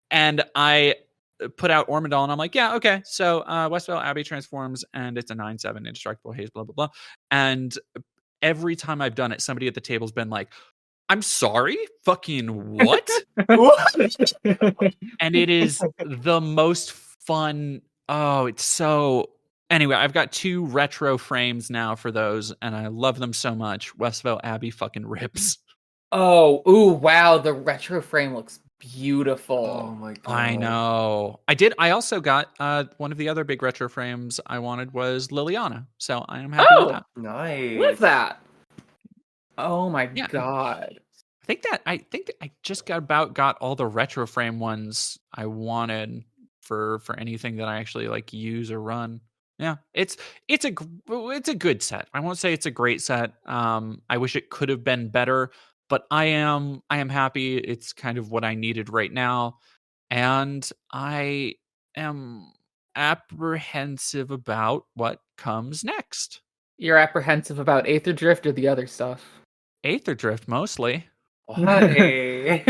And I put out Ormondal, and I'm like, yeah, okay. So Westvale Abbey transforms, and it's a 9/7 indestructible haste, blah, blah, blah. And every time I've done it, somebody at the table's been like, I'm sorry? Fucking what? And it is the most fun. Oh, it's so... Anyway, I've got 2 retro frames now for those, and I love them so much. Westvale Abbey fucking rips. Oh, ooh, wow, the retro frame looks beautiful. Oh my god. I know. I also got one of the other big retro frames I wanted was Liliana, so I am happy with that. Nice. Love that. Oh my Yeah. god. I think I just got all the retro frame ones I wanted for anything that I actually like use or run. Yeah, it's a good set. I won't say it's a great set. I wish it could have been better, but I am happy. It's kind of what I needed right now, and I am apprehensive about what comes next. You're apprehensive about Aether Drift or the other stuff? Aether Drift mostly. Why?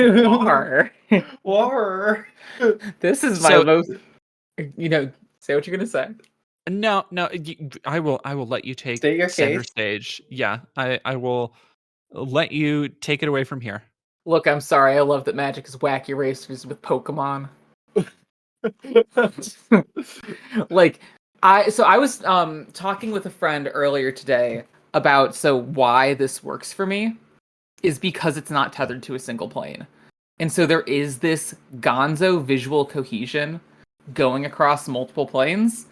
War. This is my most. Say what you're gonna say. No, I will let you take State your center case. stage. Yeah, I will let you take it away from here. Look, I'm sorry. I love that Magic is wacky racers with Pokemon. Like, I was talking with a friend earlier today about why this works for me is because it's not tethered to a single plane. And so there is this gonzo visual cohesion going across multiple planes.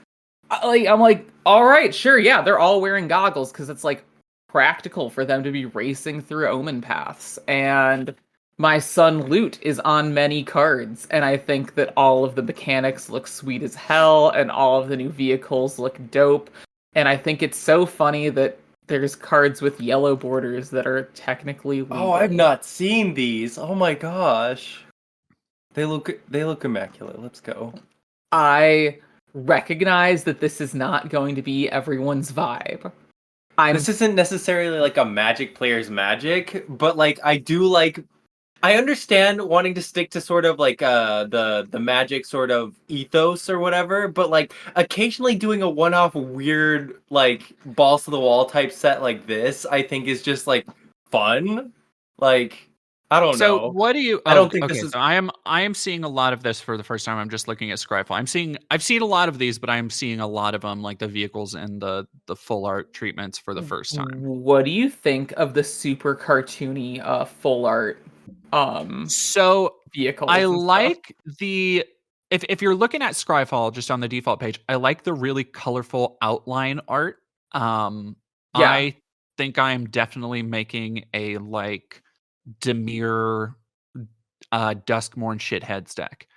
I'm like, all right, sure, yeah, they're all wearing goggles because it's like practical for them to be racing through omen paths. And my son Loot is on many cards, and I think that all of the mechanics look sweet as hell, and all of the new vehicles look dope. And I think it's so funny that there's cards with yellow borders that are technically legal. Oh, I've not seen these. Oh my gosh. They look immaculate. Let's go. I recognize that this is not going to be everyone's vibe. This isn't necessarily like a Magic player's Magic, but like I understand wanting to stick to sort of like the Magic sort of ethos or whatever, but like occasionally doing a one-off weird like balls to the wall type set like this, I think is just like fun. Like I don't know. So what do you? I don't think this is. So I am seeing a lot of this for the first time. I'm just looking at Scryfall. I've seen a lot of these, but I'm seeing a lot of them, like the vehicles and the full art treatments for the first time. What do you think of the super cartoony full art so vehicles? I like the if you're looking at Scryfall just on the default page, I like the really colorful outline art. I think I am definitely making a like Demir Duskmorn shitheads deck.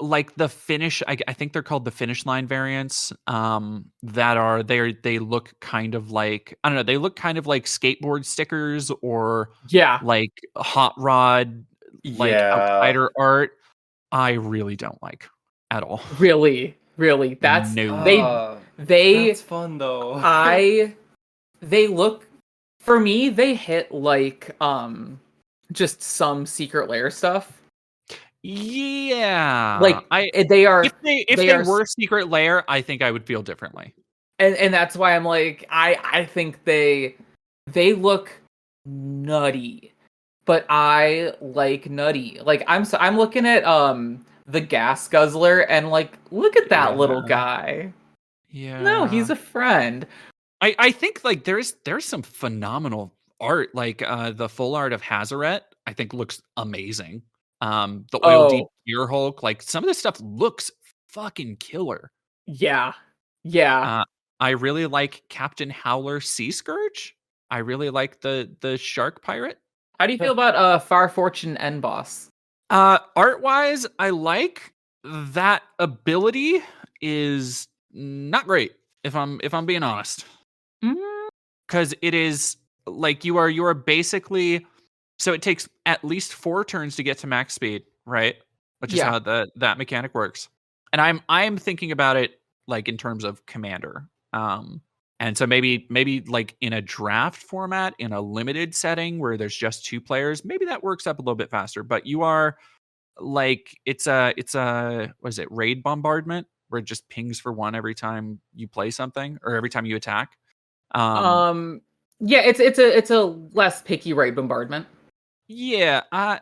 Like the finish, I think they're called the finish line variants. They look kind of like, I don't know, they look kind of like skateboard stickers or like hot rod like outsider art. I really don't like at all. Really that's that's fun though. They look, for me, they hit like just some secret lair stuff. Yeah, like they are. If they were secret lair, I think I would feel differently. And that's why I'm like, I think they look nutty. But I like nutty. Like I'm looking at the gas guzzler and like look at that little Yeah. guy. Yeah. No, he's a friend. I think like there's some phenomenal art. Like the full art of Hazaret, I think looks amazing. The oil deep Oh, gear Hulk, like some of this stuff looks fucking killer. yeah. Yeah. Uh, I really like Captain Howler Sea Scourge. I really like the shark pirate. How do you feel about Far Fortune End Boss? Art wise, I like that ability is not great if I'm being honest. Mm, Because it is like you are basically, so it takes at least 4 turns to get to max speed, right? Which is yeah. how that mechanic works. And I'm thinking about it like in terms of commander. And so maybe like in a draft format, in a limited setting where there's just 2 players, maybe that works up a little bit faster. But you are like it's a what is it, raid bombardment, where it just pings for 1 every time you play something or every time you attack. Um, Yeah, it's a less picky raid bombardment. yeah, I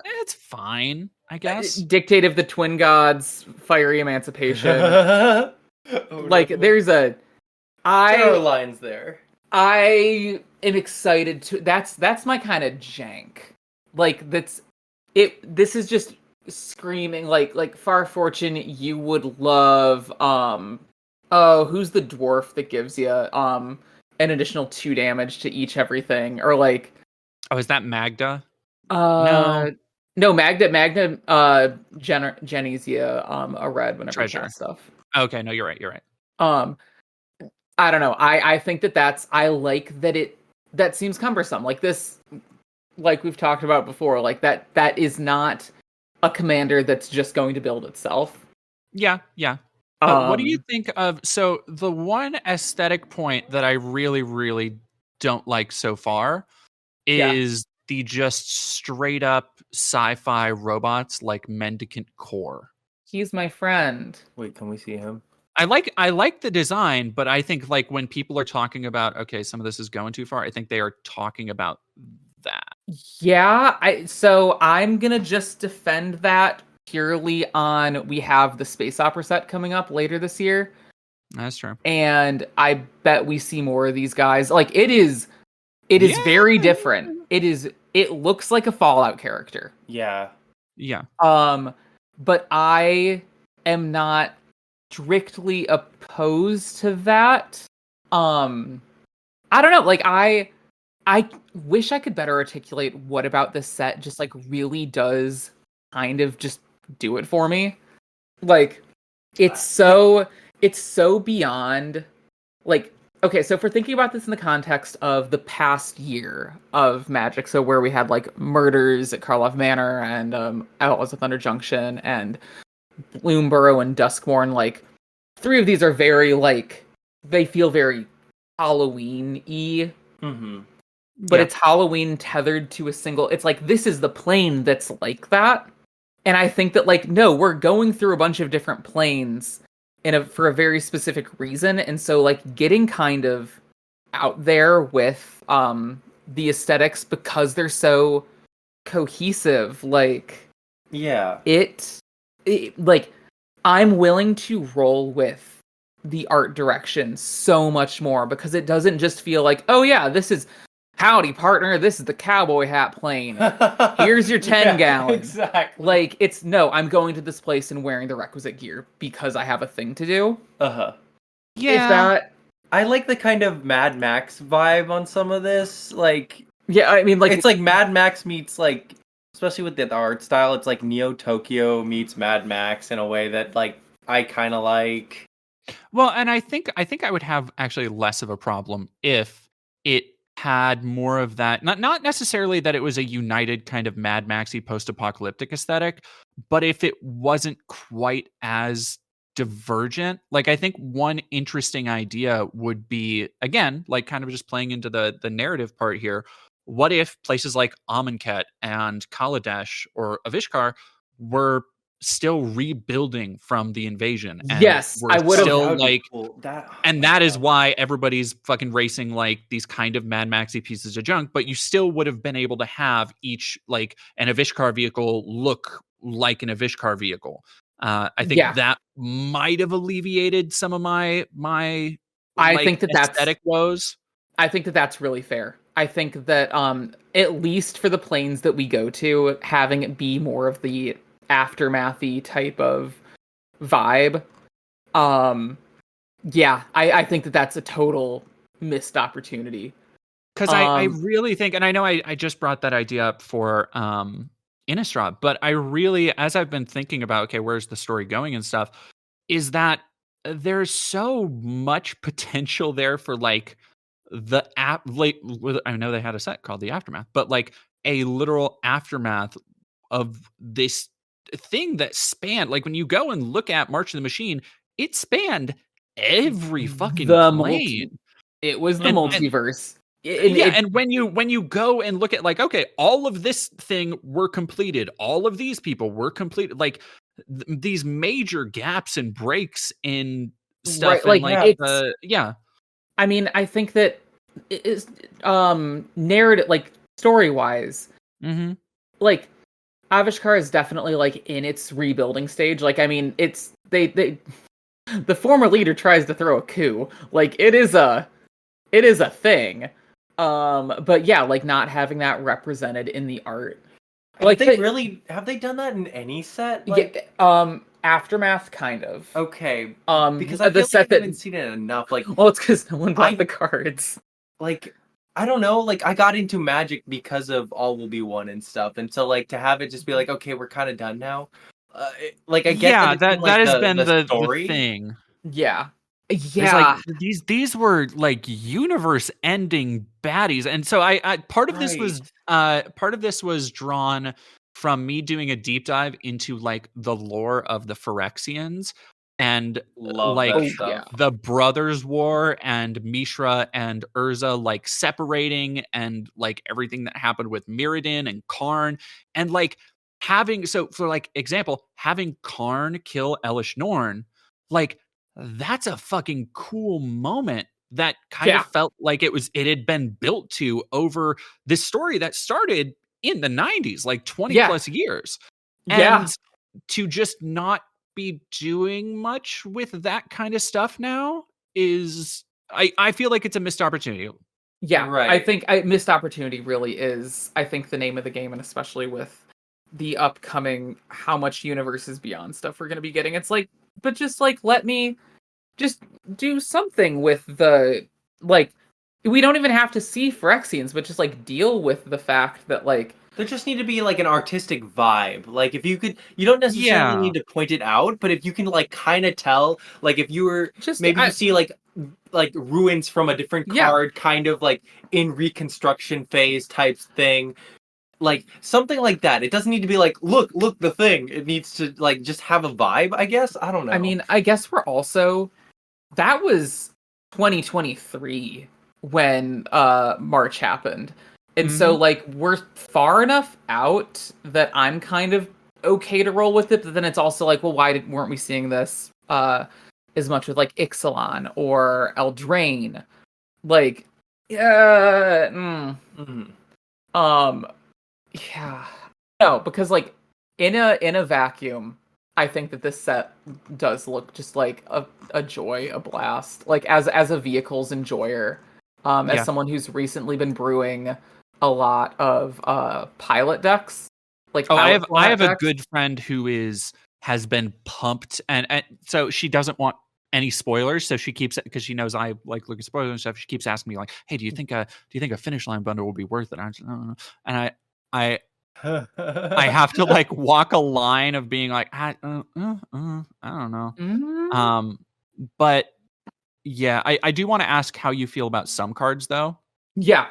it's fine, I guess. Dictate of the Twin Gods, Fiery Emancipation. Oh, Like no. there's a There are I lines there. I am excited to that's my kind of jank. Like that's it this is just screaming like Far Fortune you would love oh who's the dwarf that gives you an additional 2 damage to each everything or like Oh, is that Magda? uh No, no Magda Jenny's you a red whenever you treasure. cast stuff. Okay, no, you're right. You're right. Um I don't know. I think that's I like that that seems cumbersome. Like this like we've talked about before, like that is not a commander that's just going to build itself. Yeah, yeah. What do you Um think of? So the one aesthetic point that I really, really don't like so far yeah. is the just straight up sci-fi robots like Mendicant Core. He's my friend. Wait, can we see him? I like the design, but I think like when people are talking about okay, some of this is going too far, I think they are talking about that. Yeah, so I'm gonna just defend that purely on we have the space opera set coming up later this year, That's true. and I bet we see more of these guys. Like it is Yeah. very different. It looks like a Fallout character. Yeah. Yeah. But I am not strictly opposed to that. I don't know, like I wish I could better articulate what about this set just like really does kind of just do it for me. Like it's so beyond like okay, so if we're thinking about this in the context of the past year of Magic, so where we had like murders at Karlov Manor and Outlaws of Thunder Junction and Bloomborough and Duskmorn, like 3 of these are very like they feel very Halloween-y, Mm-hmm. but Yeah. it's Halloween tethered to a single. It's like this is the plane that's like that, and I think that like no, we're going through a bunch of different planes for a very specific reason, and so like getting kind of out there with the aesthetics because they're so cohesive, like Yeah. it like I'm willing to roll with the art direction so much more because it doesn't just feel like, oh yeah, this is howdy partner, this is the cowboy hat plane. Here's your 10 gallon. Exactly. Like it's no, I'm going to this place and wearing the requisite gear because I have a thing to do. Uh-huh. If that I like the kind of Mad Max vibe on some of this. Like yeah, I mean like it's like Mad Max meets like especially with the art style, it's like Neo Tokyo meets Mad Max in a way that like I kind of like. Well, and I think I would have actually less of a problem if it had more of that. Not necessarily that it was a united kind of Mad Maxy post-apocalyptic aesthetic, but if it wasn't quite as divergent. Like I think one interesting idea would be again, like kind of just playing into the narrative part here. What if places like Amonkhet and Kaladesh or Avishkar were still rebuilding from the invasion, and Yes, we're I would have. That still would be like, cool. and that is why everybody's fucking racing like these kind of Mad Maxy pieces of junk. But you still would have been able to have each like an Avishkar vehicle look like an Avishkar vehicle. I think Yeah. that might have alleviated some of my I like think that aesthetic woes. I think that that's really fair. I think that at least for the planes that we go to, having it be more of the aftermathy type of vibe. Yeah, I think that that's a total missed opportunity. Because I really think, and I know I just brought that idea up for Innistrad, but I really, as I've been thinking about, okay, where's the story going and stuff, is that there's so much potential there for like the app. Like, I know they had a set called the Aftermath, but like a literal aftermath of this thing that spanned. Like when you go and look at March of the Machine, it spanned every fucking plane. It was the And multiverse. yeah, and when you go and look at like, okay, all of this thing were completed, all of these people were completed, like these major gaps and breaks in stuff, right, and like like it's. yeah, I mean, I think that it is narrative, like story wise, like Avishkar is definitely like in its rebuilding stage. Like, I mean, it's they the former leader tries to throw a coup. Like, it is a thing. But yeah, like not having that represented in the art. Like have they done that in any set? Like, yeah, Aftermath kind of. okay, because I the feel set like I that haven't seen it enough. Like, well, it's because no one bought the cards. like I don't know. Like, I got into Magic because of All Will Be One and stuff, and so like to have it just be like, okay, we're kind of done now. Like I get yeah, that it's in, like that has been the the story. thing. Yeah. It's like Yeah. these were like universe ending baddies, and so I part of this was drawn from me doing a deep dive into like the lore of the Phyrexians and Love like that yeah. stuff. the Brothers War and Mishra and Urza like separating, and like everything that happened with Mirrodin and Karn, and like having, so for like example, having Karn kill Elish Norn, like that's a fucking cool moment that kind of Yeah. felt like it had been built to over this story that started in the 90s, like 20 Yeah. plus years. Yeah. And to just not be doing much with that kind of stuff now is, I feel like it's a missed opportunity. Yeah. Right. I think missed opportunity really is, I think, the name of the game, and especially with the upcoming how much universes beyond stuff we're going to be getting. It's like, but just like let me just do something with the, like, we don't even have to see Phyrexians, but just like deal with the fact that like There just need to be like an artistic vibe. Like if you could, you don't necessarily Yeah. need to point it out, but if you can like kind of tell, like if you were just maybe you see like ruins from a different Yeah. card, kind of like in reconstruction phase type thing, like something like that. It doesn't need to be like look the thing. It needs to like just have a vibe, I guess. I don't know. I mean, I guess we're also, that was 2023 when March happened. And so like we're far enough out that I'm kind of okay to roll with it, but then it's also like, well, why weren't we seeing this as much with like Ixalan or Eldraine? Like yeah, yeah. No, because like in a vacuum, I think that this set does look just like a joy, a blast. Like as a vehicles enjoyer, as someone who's recently been brewing a lot of pilot decks. Like I have a decks. good friend who has been pumped, and so she doesn't want any spoilers, so she keeps, because she knows I like look at spoilers and stuff. She keeps asking me like, "Hey, do you think a finish line bundle will be worth it?" I just, no. And I have to like walk a line of being like, I don't know. Mm-hmm. But yeah, I do want to ask how you feel about some cards though. Yeah.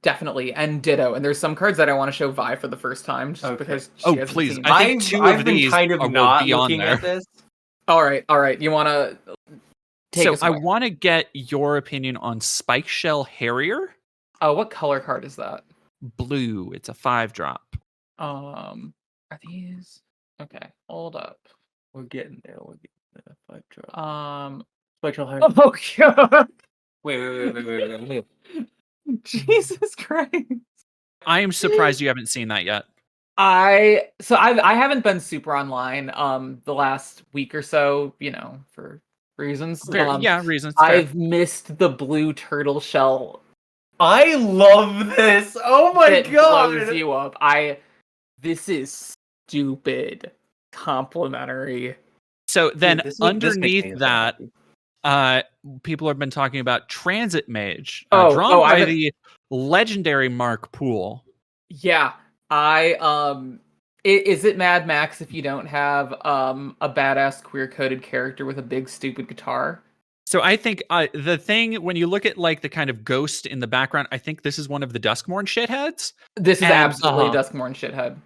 Definitely, and ditto. And there's some cards that I want to show Vi for the first time, just because she hasn't please. seen. I think two I've of been these kind of will not be on looking there. at this. All right. You want to take So us I away? want to get your opinion on Spike Shell Harrier. Oh, what color card is that? Blue. It's a 5-drop. Are these? Okay, hold up. We're getting there. Five drop. Um. Spectral Heart. Oh god. Wait. Jesus Christ. I am surprised you haven't seen that yet. I haven't been super online the last week or so, for reasons. Fair, yeah, reasons. I've missed the blue turtle shell I love this. Oh my that god. blows you up. This is stupid. Complimentary. So then This makes underneath me so that, happy. people have been talking about Transit Mage, Oh, drawn by I- the legendary Mark Poole. Yeah, is it Mad Max if you don't have a badass queer coded character with a big stupid guitar? So I think the thing when you look at like the kind of ghost in the background, I think this is one of the Duskmorn shitheads. This is And, absolutely a Duskmorn shithead.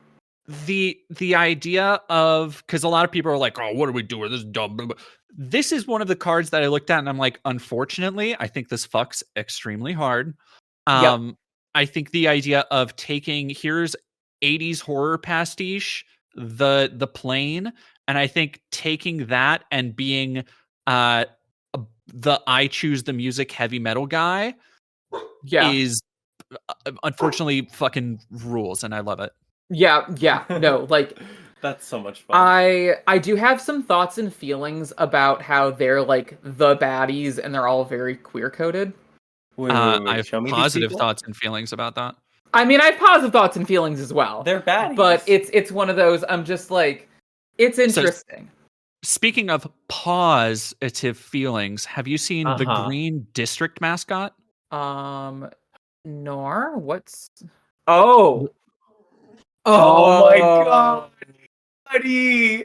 The idea of, because a lot of people are like, oh, what are we doing? This is dumb. Blah, blah. This is one of the cards that I looked at and I'm like, unfortunately, I think this fucks extremely hard. Yep. I think the idea of taking here's 80s horror pastiche, the plane, and I think taking that and being the I choose the music heavy metal guy is unfortunately fucking rules, and I love it. Yeah, no, like that's so much fun. I do have some thoughts and feelings about how they're like the baddies and they're all very queer coded. Wait, I have show me positive thoughts and feelings about that. I mean, I have positive thoughts and feelings as well. They're baddies. But it's one of those, I'm just like, it's interesting. So, speaking of positive feelings, have you seen the Green District mascot? Nor? What's... Oh my god, buddy!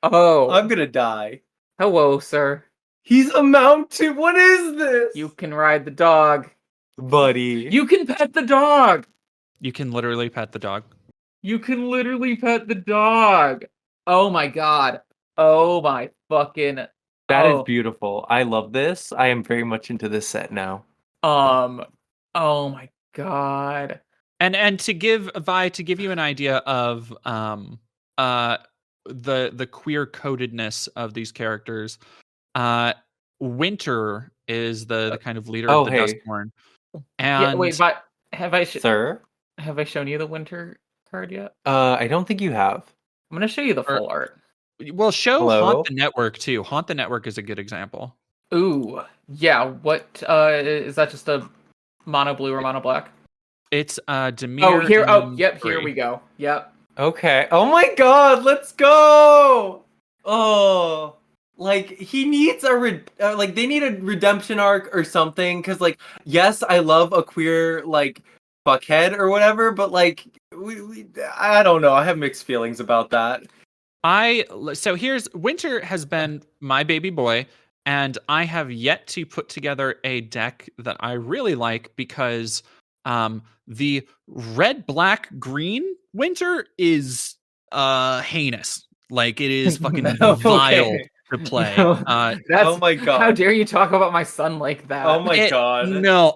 Oh, I'm gonna die. Hello, sir. He's a mountain. What is this? You can ride the dog, buddy. You can pet the dog. You can literally pet the dog. You can literally pet the dog. Oh my god. Oh my fucking. That is beautiful. I love this. I am very much into this set now. Oh my god. And to give you an idea of the queer codedness of these characters, Winter is the kind of leader of the Duskmorn. And wait, but have I shown you the Winter card yet? I don't think you have. I'm gonna show you the full art. Well, show Haunt the Network too. Haunt the Network is a good example. Ooh, yeah. What is that? Just a mono blue or mono black? It's Demir. Here we go. Yep. Okay. Oh my god, let's go! Oh, like he needs they need a redemption arc or something. Because yes, I love a queer fuckhead or whatever, but I don't know. I have mixed feelings about that. So here's Winter has been my baby boy, and I have yet to put together a deck that I really like because the red, black, green Winter is heinous. Like it is fucking vile to play. Oh my god! How dare you talk about my son like that? Oh my god! No,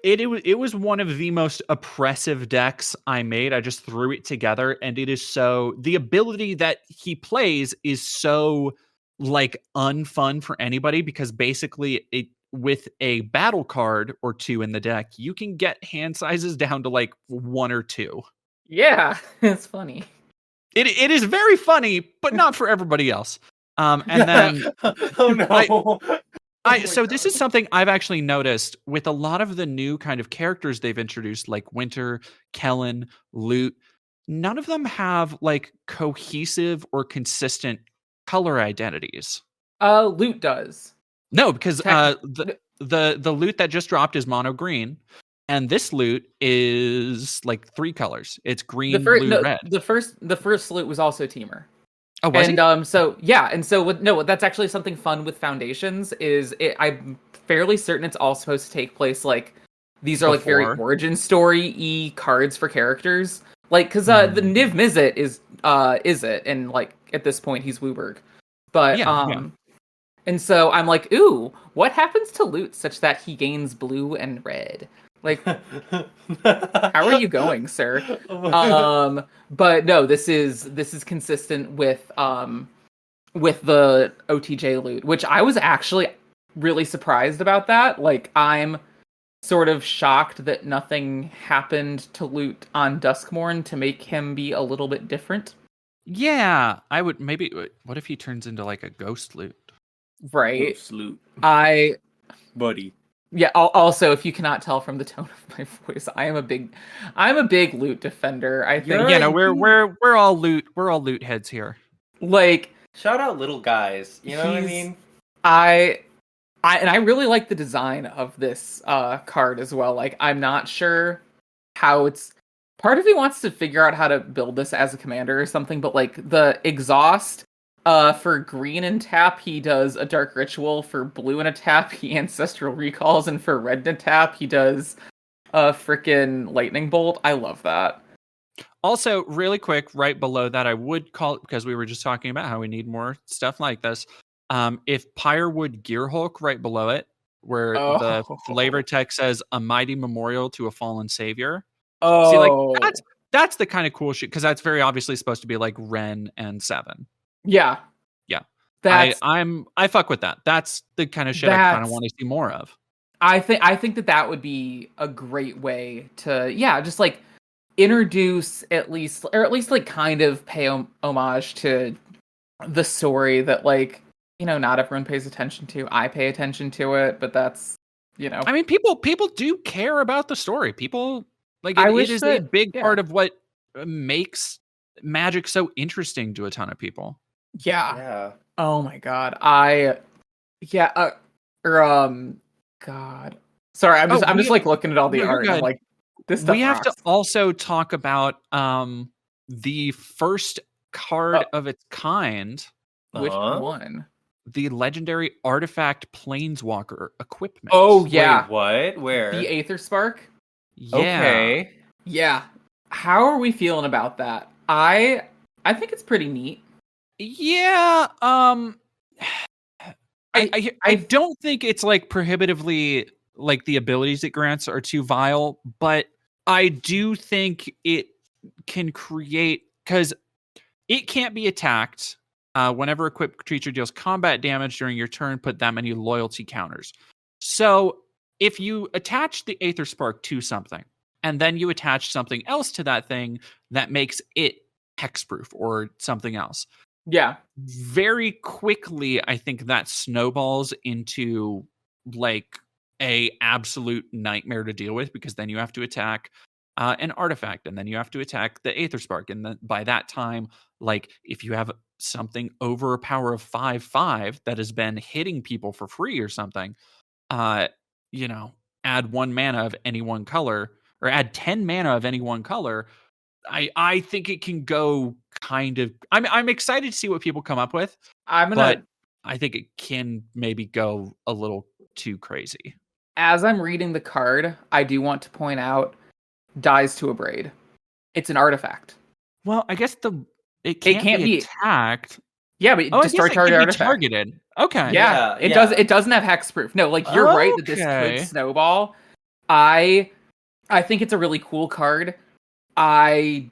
it was one of the most oppressive decks I made. I just threw it together, and it is the ability that he plays is so unfun for anybody because basically with a battle card or two in the deck, you can get hand sizes down to 1 or 2. Yeah, it's funny. It is very funny, but not for everybody else. And then oh no. So this is something I've actually noticed with a lot of the new kind of characters they've introduced, like Winter, Kellen, Loot. None of them have cohesive or consistent color identities. Loot does. No, because the loot that just dropped is mono green, and this loot is 3 colors. It's green, blue, red. The first loot was also teamer. Oh, was it? That's actually something fun with Foundations. I'm fairly certain it's all supposed to take place these are very origin story-y cards for characters. Because the Niv Mizzet is it, and at this point he's Wooburg, but And so I'm ooh, what happens to Loot such that he gains blue and red? Like, how are you going, sir? But no, this is consistent with the OTJ loot, which I was actually really surprised about that. Like, I'm sort of shocked that nothing happened to loot on Duskmorn to make him be a little bit different. Yeah, I would maybe. What if he turns into like a ghost loot? Right. Salute, I buddy. Yeah, also, if you cannot tell from the tone of my voice, I'm a big loot defender. I think You're- Yeah, no, we're all loot heads here. like Shout out little guys. You know what I He's- mean? I really like the design of this card as well. Like, I'm not sure how it's. Part of me wants to figure out how to build this as a commander or something, but like the exhaust, for green and tap, he does a dark ritual. For blue and a tap, he ancestral recalls, and for red and a tap, he does a frickin' lightning bolt. I love that. Also, really quick, right below that, I would call it, because we were just talking about how we need more stuff like this. If Pyrewood Gearhulk right below it, where the flavor text says "A Mighty Memorial to a Fallen Savior." Oh, See, like that's the kind of cool shit, because that's very obviously supposed to be like Ren and Seven. yeah. That's I fuck with that. That's the kind of shit I kind of want to see more of. I think that would be a great way to just like introduce at least like kind of pay homage to the story that, like, not everyone pays attention to. I pay attention to it, but that's I mean, people do care about the story. People like I it wish is that- a big part of what makes Magic so interesting to a ton of people. Yeah. Oh my god. God. Sorry, I'm just like looking at all the art and I'm like, this stuff We have rocks. to also talk about the first card of its kind. Which one? The legendary artifact Planeswalker equipment. Oh yeah. Wait, what? Where? The Aether Spark? Yeah. Okay. Yeah. How are we feeling about that? I think it's pretty neat. Yeah. I don't think it's like prohibitively, like, the abilities it grants are too vile, but I do think it can create, because it can't be attacked. Whenever equipped creature deals combat damage during your turn, put that many loyalty counters. So if you attach the Aether Spark to something, and then you attach something else to that thing that makes it hexproof or something else, Yeah. very quickly, I think that snowballs into like a absolute nightmare to deal with, because then you have to attack an artifact, and then you have to attack the Aether Spark, and then by that time, like, if you have something over a power of 5/5 that has been hitting people for free or something, add 1 mana of any one color, or add 10 mana of any one color. I think it can go kind of. I'm excited to see what people come up with. But I think it can maybe go a little too crazy. As I'm reading the card, I do want to point out dies to a braid. It's an artifact. Well, I guess it can't be attacked. Yeah, but destroy target artifact. Targeted. Okay. Yeah, it does. It doesn't have hexproof. No, like, you're right that this could snowball. I think it's a really cool card. I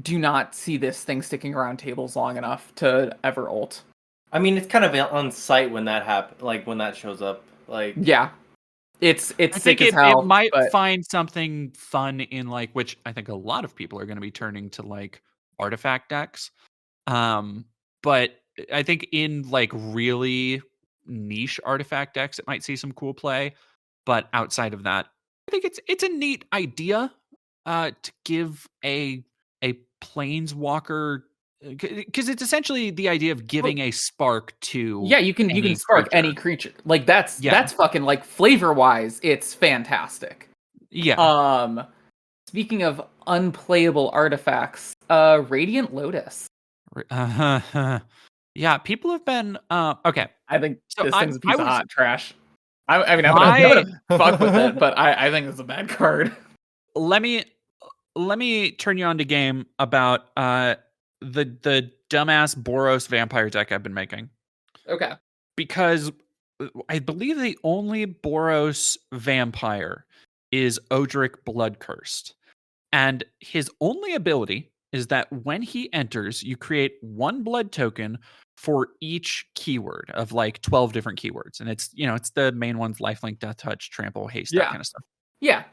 do not see this thing sticking around tables long enough to ever ult. I mean, it's kind of on site when that happens, like when that shows up. Like, yeah, it's I sick think as hell. It might find something fun in, like, which I think a lot of people are going to be turning to, like, artifact decks. But I think in, like, really niche artifact decks, it might see some cool play. But outside of that, I think it's a neat idea to give a planeswalker, because it's essentially the idea of giving a spark to you can spark any creature. Like, that's fucking, like, flavor wise, it's fantastic. Yeah. Speaking of unplayable artifacts, Radiant Lotus. Yeah, people have been okay. I think So this thing's a piece of hot trash. I mean, I'm gonna fuck with it, but I think it's a bad card. Let me turn you on to game about the dumbass Boros vampire deck I've been making. Okay. Because I believe the only Boros vampire is Odric Blood Cursed. And his only ability is that when he enters, you create 1 blood token for each keyword of like 12 different keywords. And it's, it's the main ones: lifelink, death touch, trample, haste, that kind of stuff. Yeah.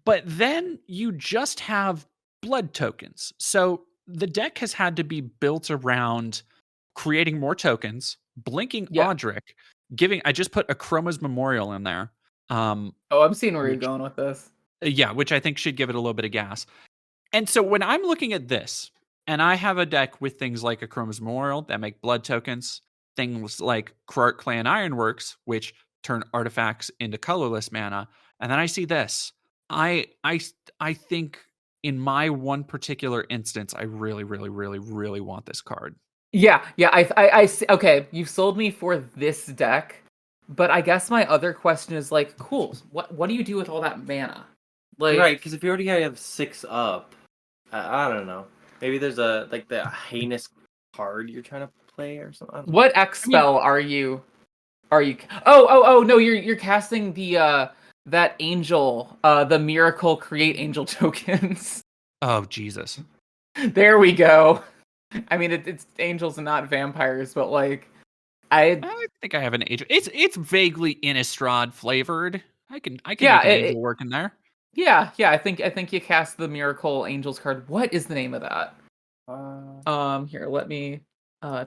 But then you just have blood tokens. So the deck has had to be built around creating more tokens, blinking Odric, I just put a Chroma's Memorial in there. I'm seeing where you're going with this. Yeah, which I think should give it a little bit of gas. And so when I'm looking at this, and I have a deck with things like a Chroma's Memorial that make blood tokens, things like Krark Clan Ironworks, which turn artifacts into colorless mana, and then I see this, I think in my one particular instance, I really, really, really, really want this card. Yeah. I see. Okay, you've sold me for this deck, but I guess my other question is like, cool. What do you do with all that mana? Like, right, because if you already have 6 up, I don't know. Maybe there's the heinous card you're trying to play or something. What X spell are you? Oh no, you're casting the that angel, the miracle create angel tokens. Oh Jesus! There we go. I mean, it's angels and not vampires, but like, I think I have an angel. It's vaguely Innistrad flavored. I can make an angel work in there. Yeah. I think you cast the Miracle Angels card. What is the name of that? Here, let me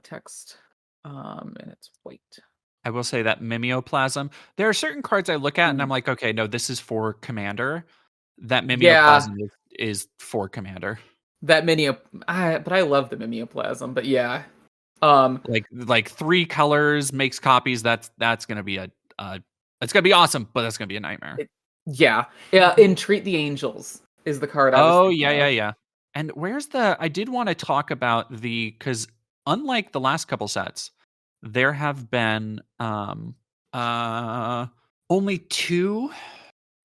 text. And it's white. I will say that Mimeoplasm. There are certain cards I look at and I'm like, okay, no, this is for Commander. That Mimeoplasm is for Commander. That but I love the Mimeoplasm. But yeah, like 3 colors makes copies. That's gonna be it's gonna be awesome, but that's gonna be a nightmare. Yeah. Entreat the Angels is the card. Yeah. And where's I did want to talk about because unlike the last couple sets, there have been only 2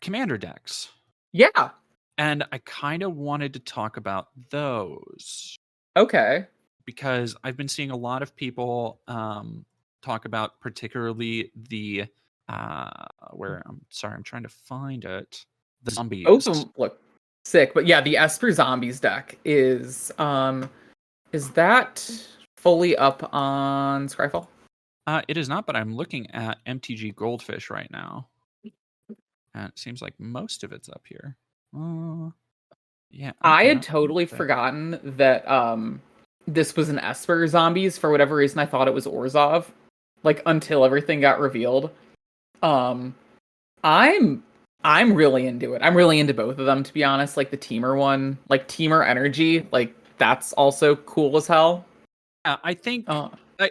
Commander decks. Yeah. And I kind of wanted to talk about those. Okay. Because I've been seeing a lot of people talk about particularly the I'm trying to find it. The zombies. Oh, look sick. But yeah, the Esper Zombies deck is that fully up on Scryfall? It is not, but I'm looking at MTG Goldfish right now. And it seems like most of it's up here. Yeah. I had totally forgotten that this was an Esper Zombies. For whatever reason, I thought it was Orzhov. Like, until everything got revealed. I'm really into it. I'm really into both of them, to be honest. Like the Teamer one, like Teamer Energy, like that's also cool as hell. I think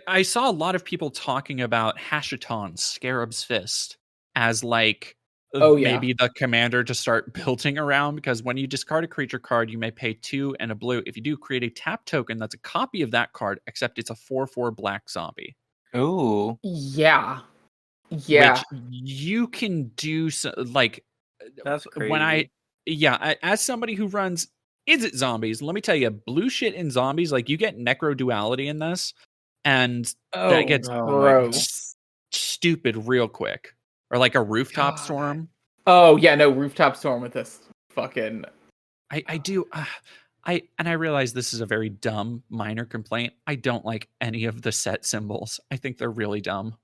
I saw a lot of people talking about Hashaton's Scarab's Fist as like maybe the commander to start building around, because when you discard a creature card, you may pay 2 and a blue. If you do, create a tap token that's a copy of that card, except it's a 4/4 black zombie. Ooh. Yeah. Which you can do like that's crazy. As somebody who runs Is It Zombies, let me tell you, blue shit in zombies, like you get necro duality in this, and that gets gross. Stupid real quick. Or like a rooftop storm. Oh yeah, no, rooftop storm with this fucking I do I realize this is a very dumb minor complaint. I don't like any of the set symbols. I think they're really dumb.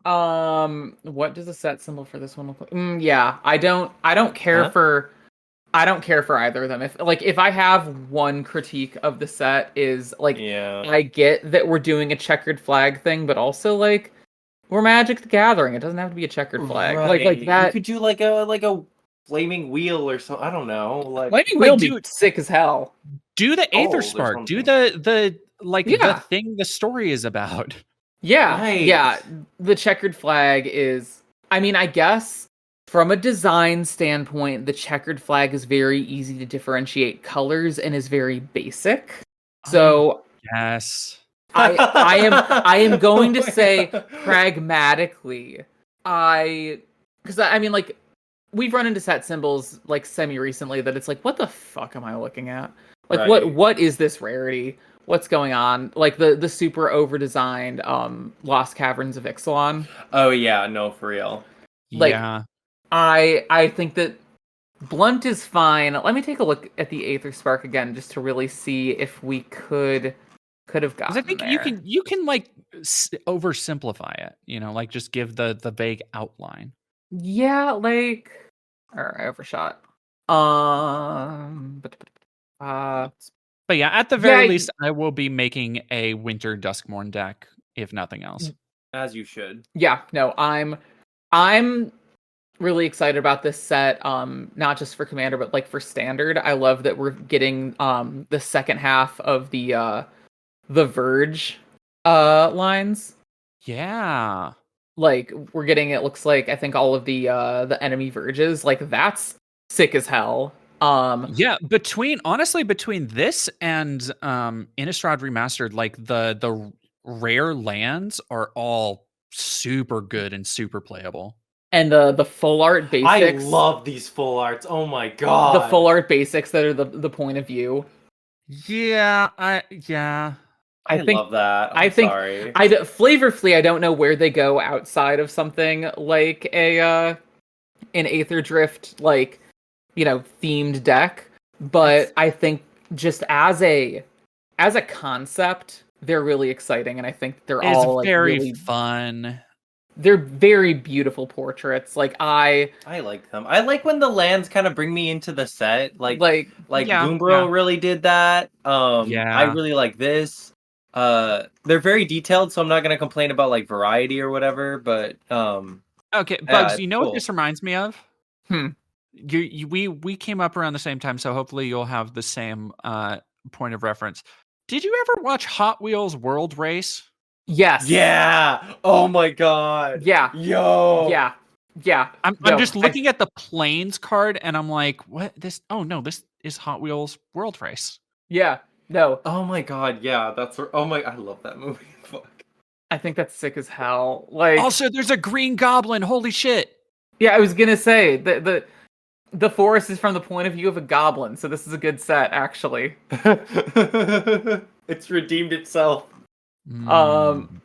What does the set symbol for this one look like? Yeah, I don't care for either of them. If I have one critique of the set is like, I get that we're doing a checkered flag thing, but also like we're Magic the Gathering. It doesn't have to be a checkered flag. Right. Like that. You could do like a flaming wheel or something. I don't know. Like flaming wheel be sick as hell. Do the Aether Spark. Do the thing the story is about. Yeah, right. Yeah. The checkered flag is, I mean, I guess from a design standpoint, the checkered flag is very easy to differentiate colors and is very basic. So yes, I am going to say pragmatically, because I mean, like, we've run into set symbols like semi-recently that it's like, what the fuck am I looking at? Like, what is this rarity? What's going on? Like the super over-designed Lost Caverns of Ixalan. Oh yeah, no, for real. Like, yeah. I think that Blunt is fine. Let me take a look at the Aether Spark again, just to really see if we could have Because I gotten think there. you can like oversimplify it, like just give the vague outline. Yeah, like, or I overshot. But yeah, at the very Yeah, least, I will be making a Winter Duskmourn deck, if nothing else. As you should. yeah. No, I'm really excited about this set. Not just for Commander, but like for Standard. I love that we're getting the second half of the Verge lines. Yeah. Like we're getting, it looks like, I think all of the enemy Verges. Like that's sick as hell. Yeah, between this and Innistrad Remastered, like the rare lands are all super good and super playable. And the full art basics. I love these full arts. Oh my god. The full art basics that are the point of view. Yeah, I think, love that. Sorry. Flavor Flea, I don't know where they go outside of something like an Aether Drift, like, themed deck. But I think just as a concept, they're really exciting, and I think they're all like very really fun. They're very beautiful portraits. Like I like them. I like when the lands kind of bring me into the set. Like yeah, Goombro really did that. I really like this. They're very detailed, so I'm not gonna complain about like variety or whatever. But okay, Bugs, you know cool. what this reminds me of? We came up around the same time, so hopefully you'll have the same point of reference. Did you ever watch Hot Wheels World Race? Yes. Yeah. Oh my god. Yeah. Yo. Yeah. Yeah. I'm just looking at the Planes card, and I'm like, what? This? Oh no, this is Hot Wheels World Race. Yeah. No. Oh my god. Yeah. I love that movie. Fuck. I think that's sick as hell. Like, also, there's a Green Goblin. Holy shit. Yeah, I was gonna say the forest is from the point of view of a goblin, so this is a good set, actually. It's redeemed itself. Something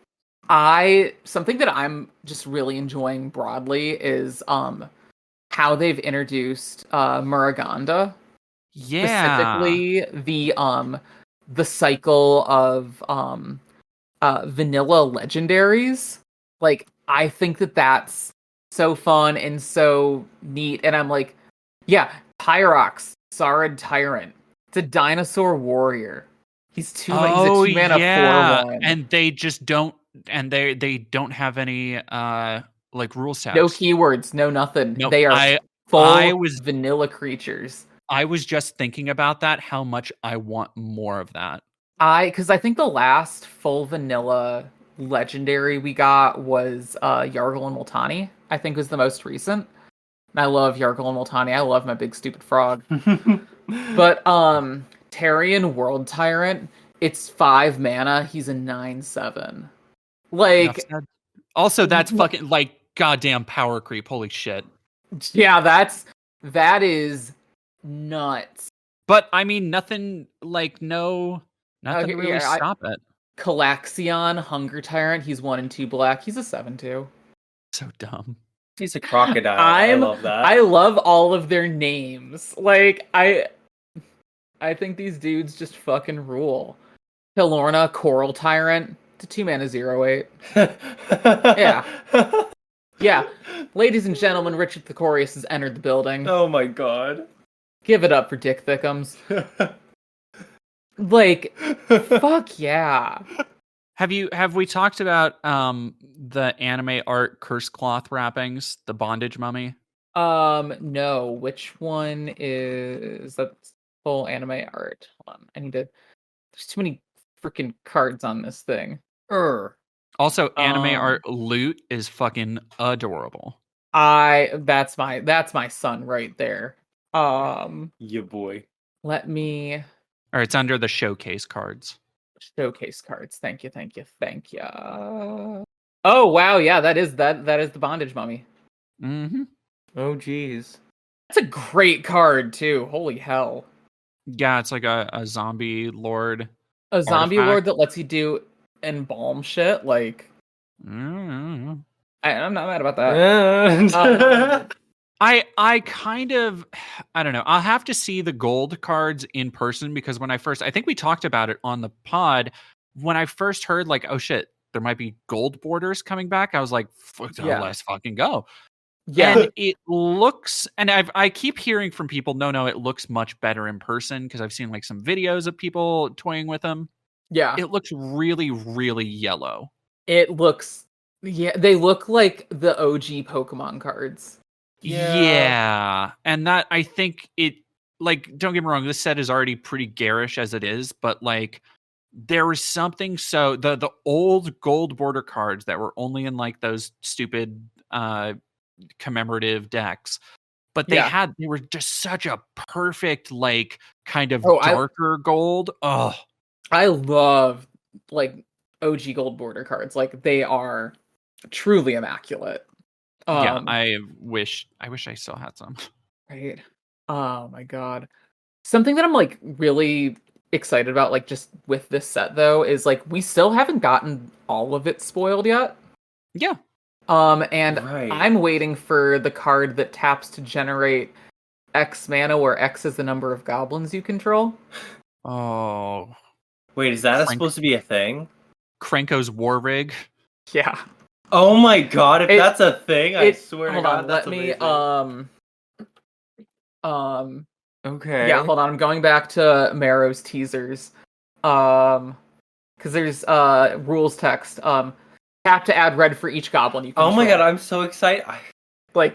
that I'm just really enjoying broadly is how they've introduced Muraganda. Yeah. Specifically the cycle of vanilla legendaries. Like, I think that's so fun and so neat, and I'm like, yeah, Pyrox, Sarid Tyrant. It's a dinosaur warrior. He's he's a 2-mana 4/1. And they just don't, and they don't have any like rule sets. No keywords, no nothing. Nope, they are vanilla creatures. I was just thinking about that, how much I want more of that. Because I think the last full vanilla legendary we got was Yargle and Multani. I think was the most recent. And I love Yargle and Multani. I love my big stupid frog. But Tarion World Tyrant, it's 5 mana. He's a 9/7. Like, also that's fucking like goddamn power creep. Holy shit. Yeah, that is nuts. But I mean, nothing really stop it. Calaxion Hunger Tyrant. He's 1 and 2 black. He's a 7/2. So dumb. He's a crocodile. I love that. I love all of their names. Like, I think these dudes just fucking rule. Pelorna Coral Tyrant. It's a 2-mana 0/8. Yeah. Yeah. Ladies and gentlemen, Richard Thecorius has entered the building. Oh my god. Give it up for Dick Thickums. Like, fuck yeah. Have we talked about the anime art curse cloth wrappings, the bondage mummy? No. Which one is that? Full anime art? Hold on. There's too many freaking cards on this thing. Also, anime art loot is fucking adorable. That's my son right there. Yeah, boy. Let me. Or it's under the showcase cards. Showcase cards. Thank you. Oh wow, yeah, that is the bondage mummy. Mm-hmm. Oh geez. That's a great card too. Holy hell. Yeah, it's like a zombie lord. A zombie lord that lets you do embalm shit. Like, Mm-hmm. I'm not mad about that. I kind of, I don't know. I'll have to see the gold cards in person because I think we talked about it on the pod. When I first heard like, oh shit, there might be gold borders coming back, I was like, Yeah. let's fucking go. Yeah. And it looks, and I keep hearing from people, no, it looks much better in person because I've seen like some videos of people toying with them. Yeah. It looks really, really yellow. It looks, yeah, they look like the OG Pokemon cards. Yeah. And that, I think it, like, don't get me wrong, this set is already pretty garish as it is, but like, there was something, so the old gold border cards that were only in like those stupid commemorative decks, but they were just such a perfect like kind of darker gold. Oh, I love like OG gold border cards. Like they are truly immaculate. Yeah, I wish I still had some. Right. Oh my god. Something that I'm like really excited about, like just with this set though, is like we still haven't gotten all of it spoiled yet. Yeah. And I'm waiting for the card that taps to generate X mana, where X is the number of goblins you control. Oh. Wait, is that supposed to be a thing? Krenko's War Rig. Yeah. Oh my god, if that's a thing, I swear to God, that's amazing. Okay. Yeah, hold on, I'm going back to Marrow's teasers. Because there's rules text. Tap to add red for each goblin you control. Oh my god, I'm so excited. Like,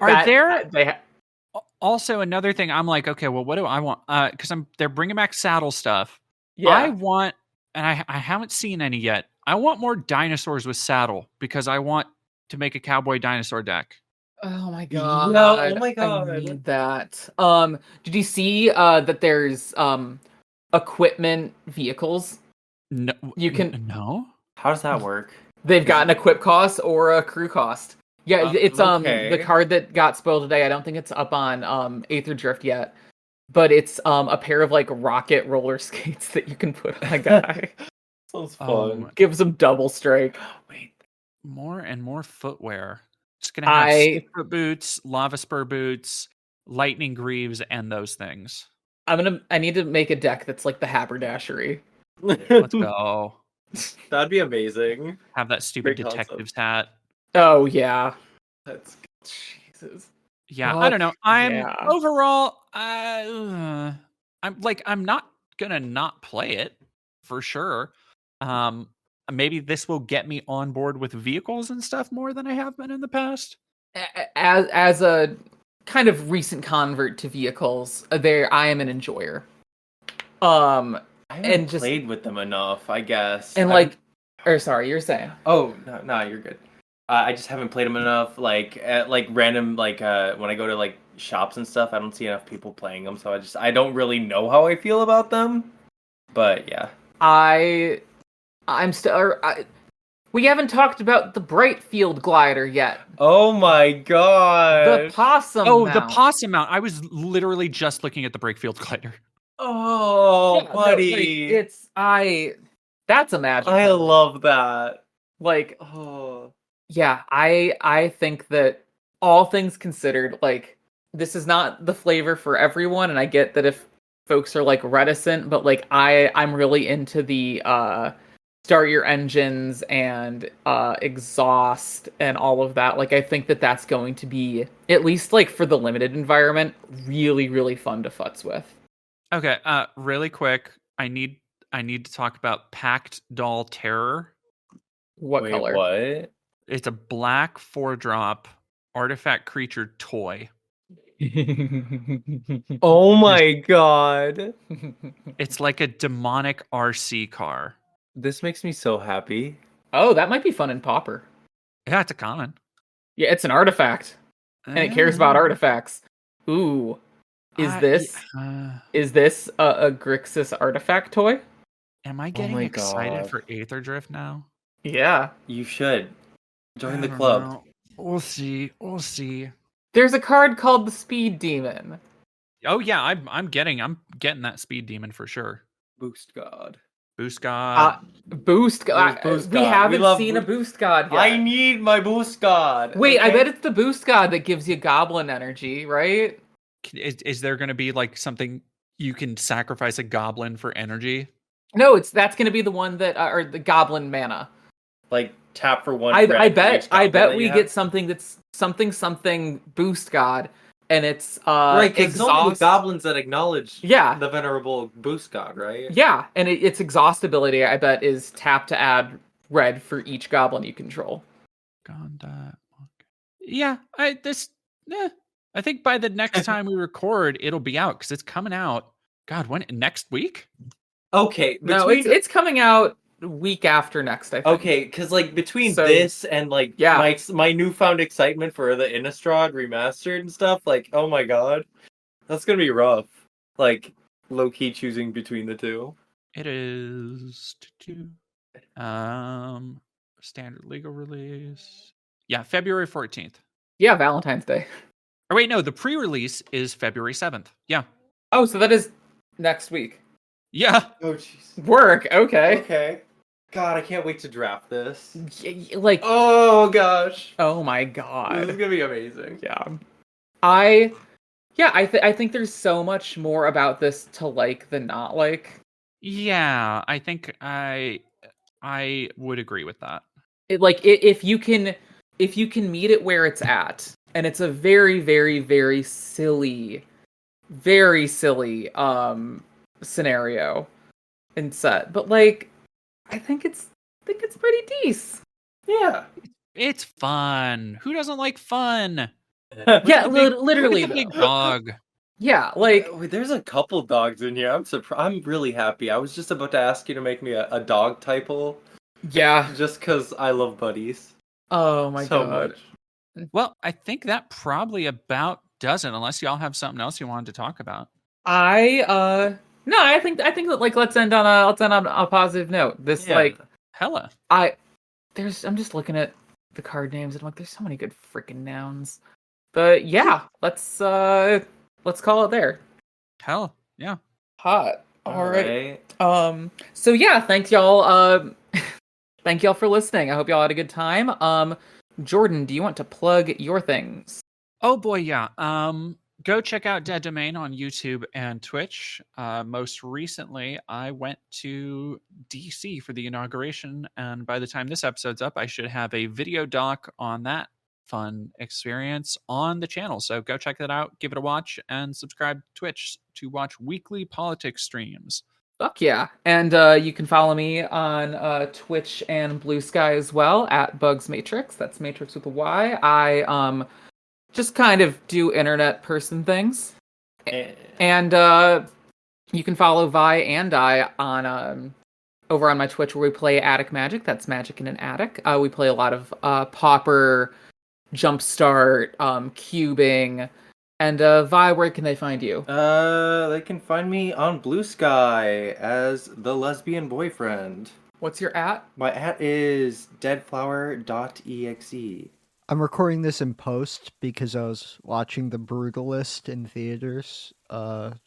also another thing, I'm like, okay, well, what do I want? Because they're bringing back saddle stuff. Yeah. I want, and I haven't seen any yet. I want more dinosaurs with saddle because I want to make a cowboy dinosaur deck. Oh my god. No, oh my god. I need that. Did you see that there's equipment vehicles? No. You can No? How does that work? They've got an equip cost or a crew cost. Yeah, it's the card that got spoiled today. I don't think it's up on Aether Drift yet. But it's a pair of like rocket roller skates that you can put on a guy. Sounds fun. Gives him double strike. Wait, more and more footwear. It's gonna have foot boots, lava spur boots, lightning greaves, and those things. I need to make a deck that's like the haberdashery. Let's go. That'd be amazing. Have that stupid detective's hat. Oh yeah. That's Jesus. Yeah, I don't know. Overall, I'm not gonna not play it for sure. Maybe this will get me on board with vehicles and stuff more than I have been in the past. As a kind of recent convert to vehicles, I am an enjoyer. I haven't played with them enough, I guess. And sorry, you're saying? Oh no, you're good. I just haven't played them enough. Like at random when I go to like shops and stuff, I don't see enough people playing them, so I don't really know how I feel about them. But yeah, we haven't talked about the Brightfield glider yet. Oh my god, the possum. Mount. The possum mount. I was literally just looking at the Brightfield glider. Oh, yeah, buddy, that's a magic. I love that. Like, oh. Yeah, I think that all things considered, like, this is not the flavor for everyone, and I get that if folks are like reticent, but like I'm really into the start your engines and exhaust and all of that. Like I think that that's going to be, at least like for the limited environment, really, really fun to futz with. Okay, really quick, I need to talk about Packed Doll Terror. What color? What? It's a black 4-drop artifact creature toy. Oh my god. It's like a demonic RC car. This makes me so happy. Oh, that might be fun in Pauper. Yeah, it's a common. Yeah, it's an artifact. And it cares about artifacts. Ooh. Is this a Grixis artifact toy? Am I getting excited for Aether Drift now? Yeah. You should. Join the club. We'll see. There's a card called the Speed Demon. Oh yeah, I'm getting that Speed Demon for sure. Boost God. Boost God. Boost God. Boost We God. haven't love seen a Boost God yet. I need my Boost God. Wait, I okay? bet it's the Boost God that gives you goblin energy, right? Is there going to be like something you can sacrifice a goblin for energy? No, that's going to be the one that or the goblin mana. Like tap for one. I red for each bet goblin that we you get have. something that's something Boost God, and it's Right, because it's only the exhaust. goblins that acknowledge Yeah. the venerable Boost God, right? Yeah, and its exhaust ability, I bet, is tap to add red for each goblin you control. Yeah, I think by the next time we record, it'll be out because it's coming out. God, when next week? Okay, No, it's coming out week after next, I think. okay, because like between So- this and like Yeah. my newfound excitement for the Innistrad remastered and stuff, like oh my god, that's gonna be rough. Like low key choosing between the two. It is standard legal release. Yeah, February 14th. Yeah, Valentine's Day. Or wait, no, the pre-release is February 7th. Yeah. Oh, so that is next week. Yeah. Oh jeez. Work, okay. Okay. God, I can't wait to draft this. Like, Oh gosh, oh my this is god. gonna be amazing. Yeah. I think there's so much more about this to like than not like. Yeah, I think I would agree with that. If you can meet it where it's at, and it's a very very very silly scenario and set, but like I think it's pretty decent. Yeah. It's fun. Who doesn't like fun? Yeah, Look at literally the big though. dog. Yeah, like Wait, there's a couple dogs in here. I'm surprised. I'm really happy. I was just about to ask you to make me a dog typo, yeah. just because I love buddies Oh my so god. much. Well, I think that probably about does it, unless y'all have something else you wanted to talk about. No, I think that like let's end on a positive note. This Yeah. like Hella. I'm just looking at the card names and I'm like there's so many good freaking nouns. But yeah, let's call it there. Hell. Yeah. Hot. All right. So yeah, thanks y'all thank y'all for listening. I hope y'all had a good time. Jordan, do you want to plug your things? Oh boy, yeah. Go check out Dead Domain on YouTube and Twitch. Most recently, I went to DC for the inauguration, and by the time this episode's up, I should have a video doc on that fun experience on the channel. So go check that out, give it a watch, and subscribe to Twitch to watch weekly politics streams. Fuck yeah. And you can follow me on Twitch and Blue Sky as well at Bugs Matrix. That's Matrix with a Y. I just kind of do internet person things. And you can follow Vi and I on over on my Twitch where we play Attic Magic. That's Magic in an Attic. We play a lot of Pauper, Jumpstart, cubing. And Vi, where can they find you? They can find me on Blue Sky as the lesbian boyfriend. What's your at? My at is deadflower.exe. I'm recording this in post because I was watching The Brutalist in theaters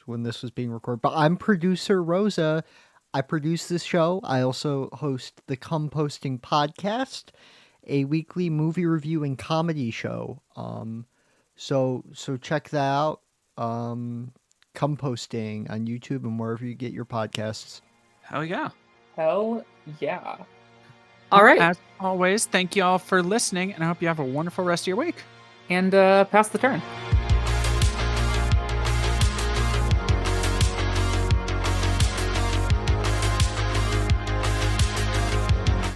when this was being recorded. But I'm producer Rosa. I produce this show. I also host the Composting Podcast, a weekly movie review and comedy show. So check that out. Composting on YouTube and wherever you get your podcasts. Hell yeah. Hell yeah. All right. As always, thank you all for listening, and I hope you have a wonderful rest of your week. And pass the turn.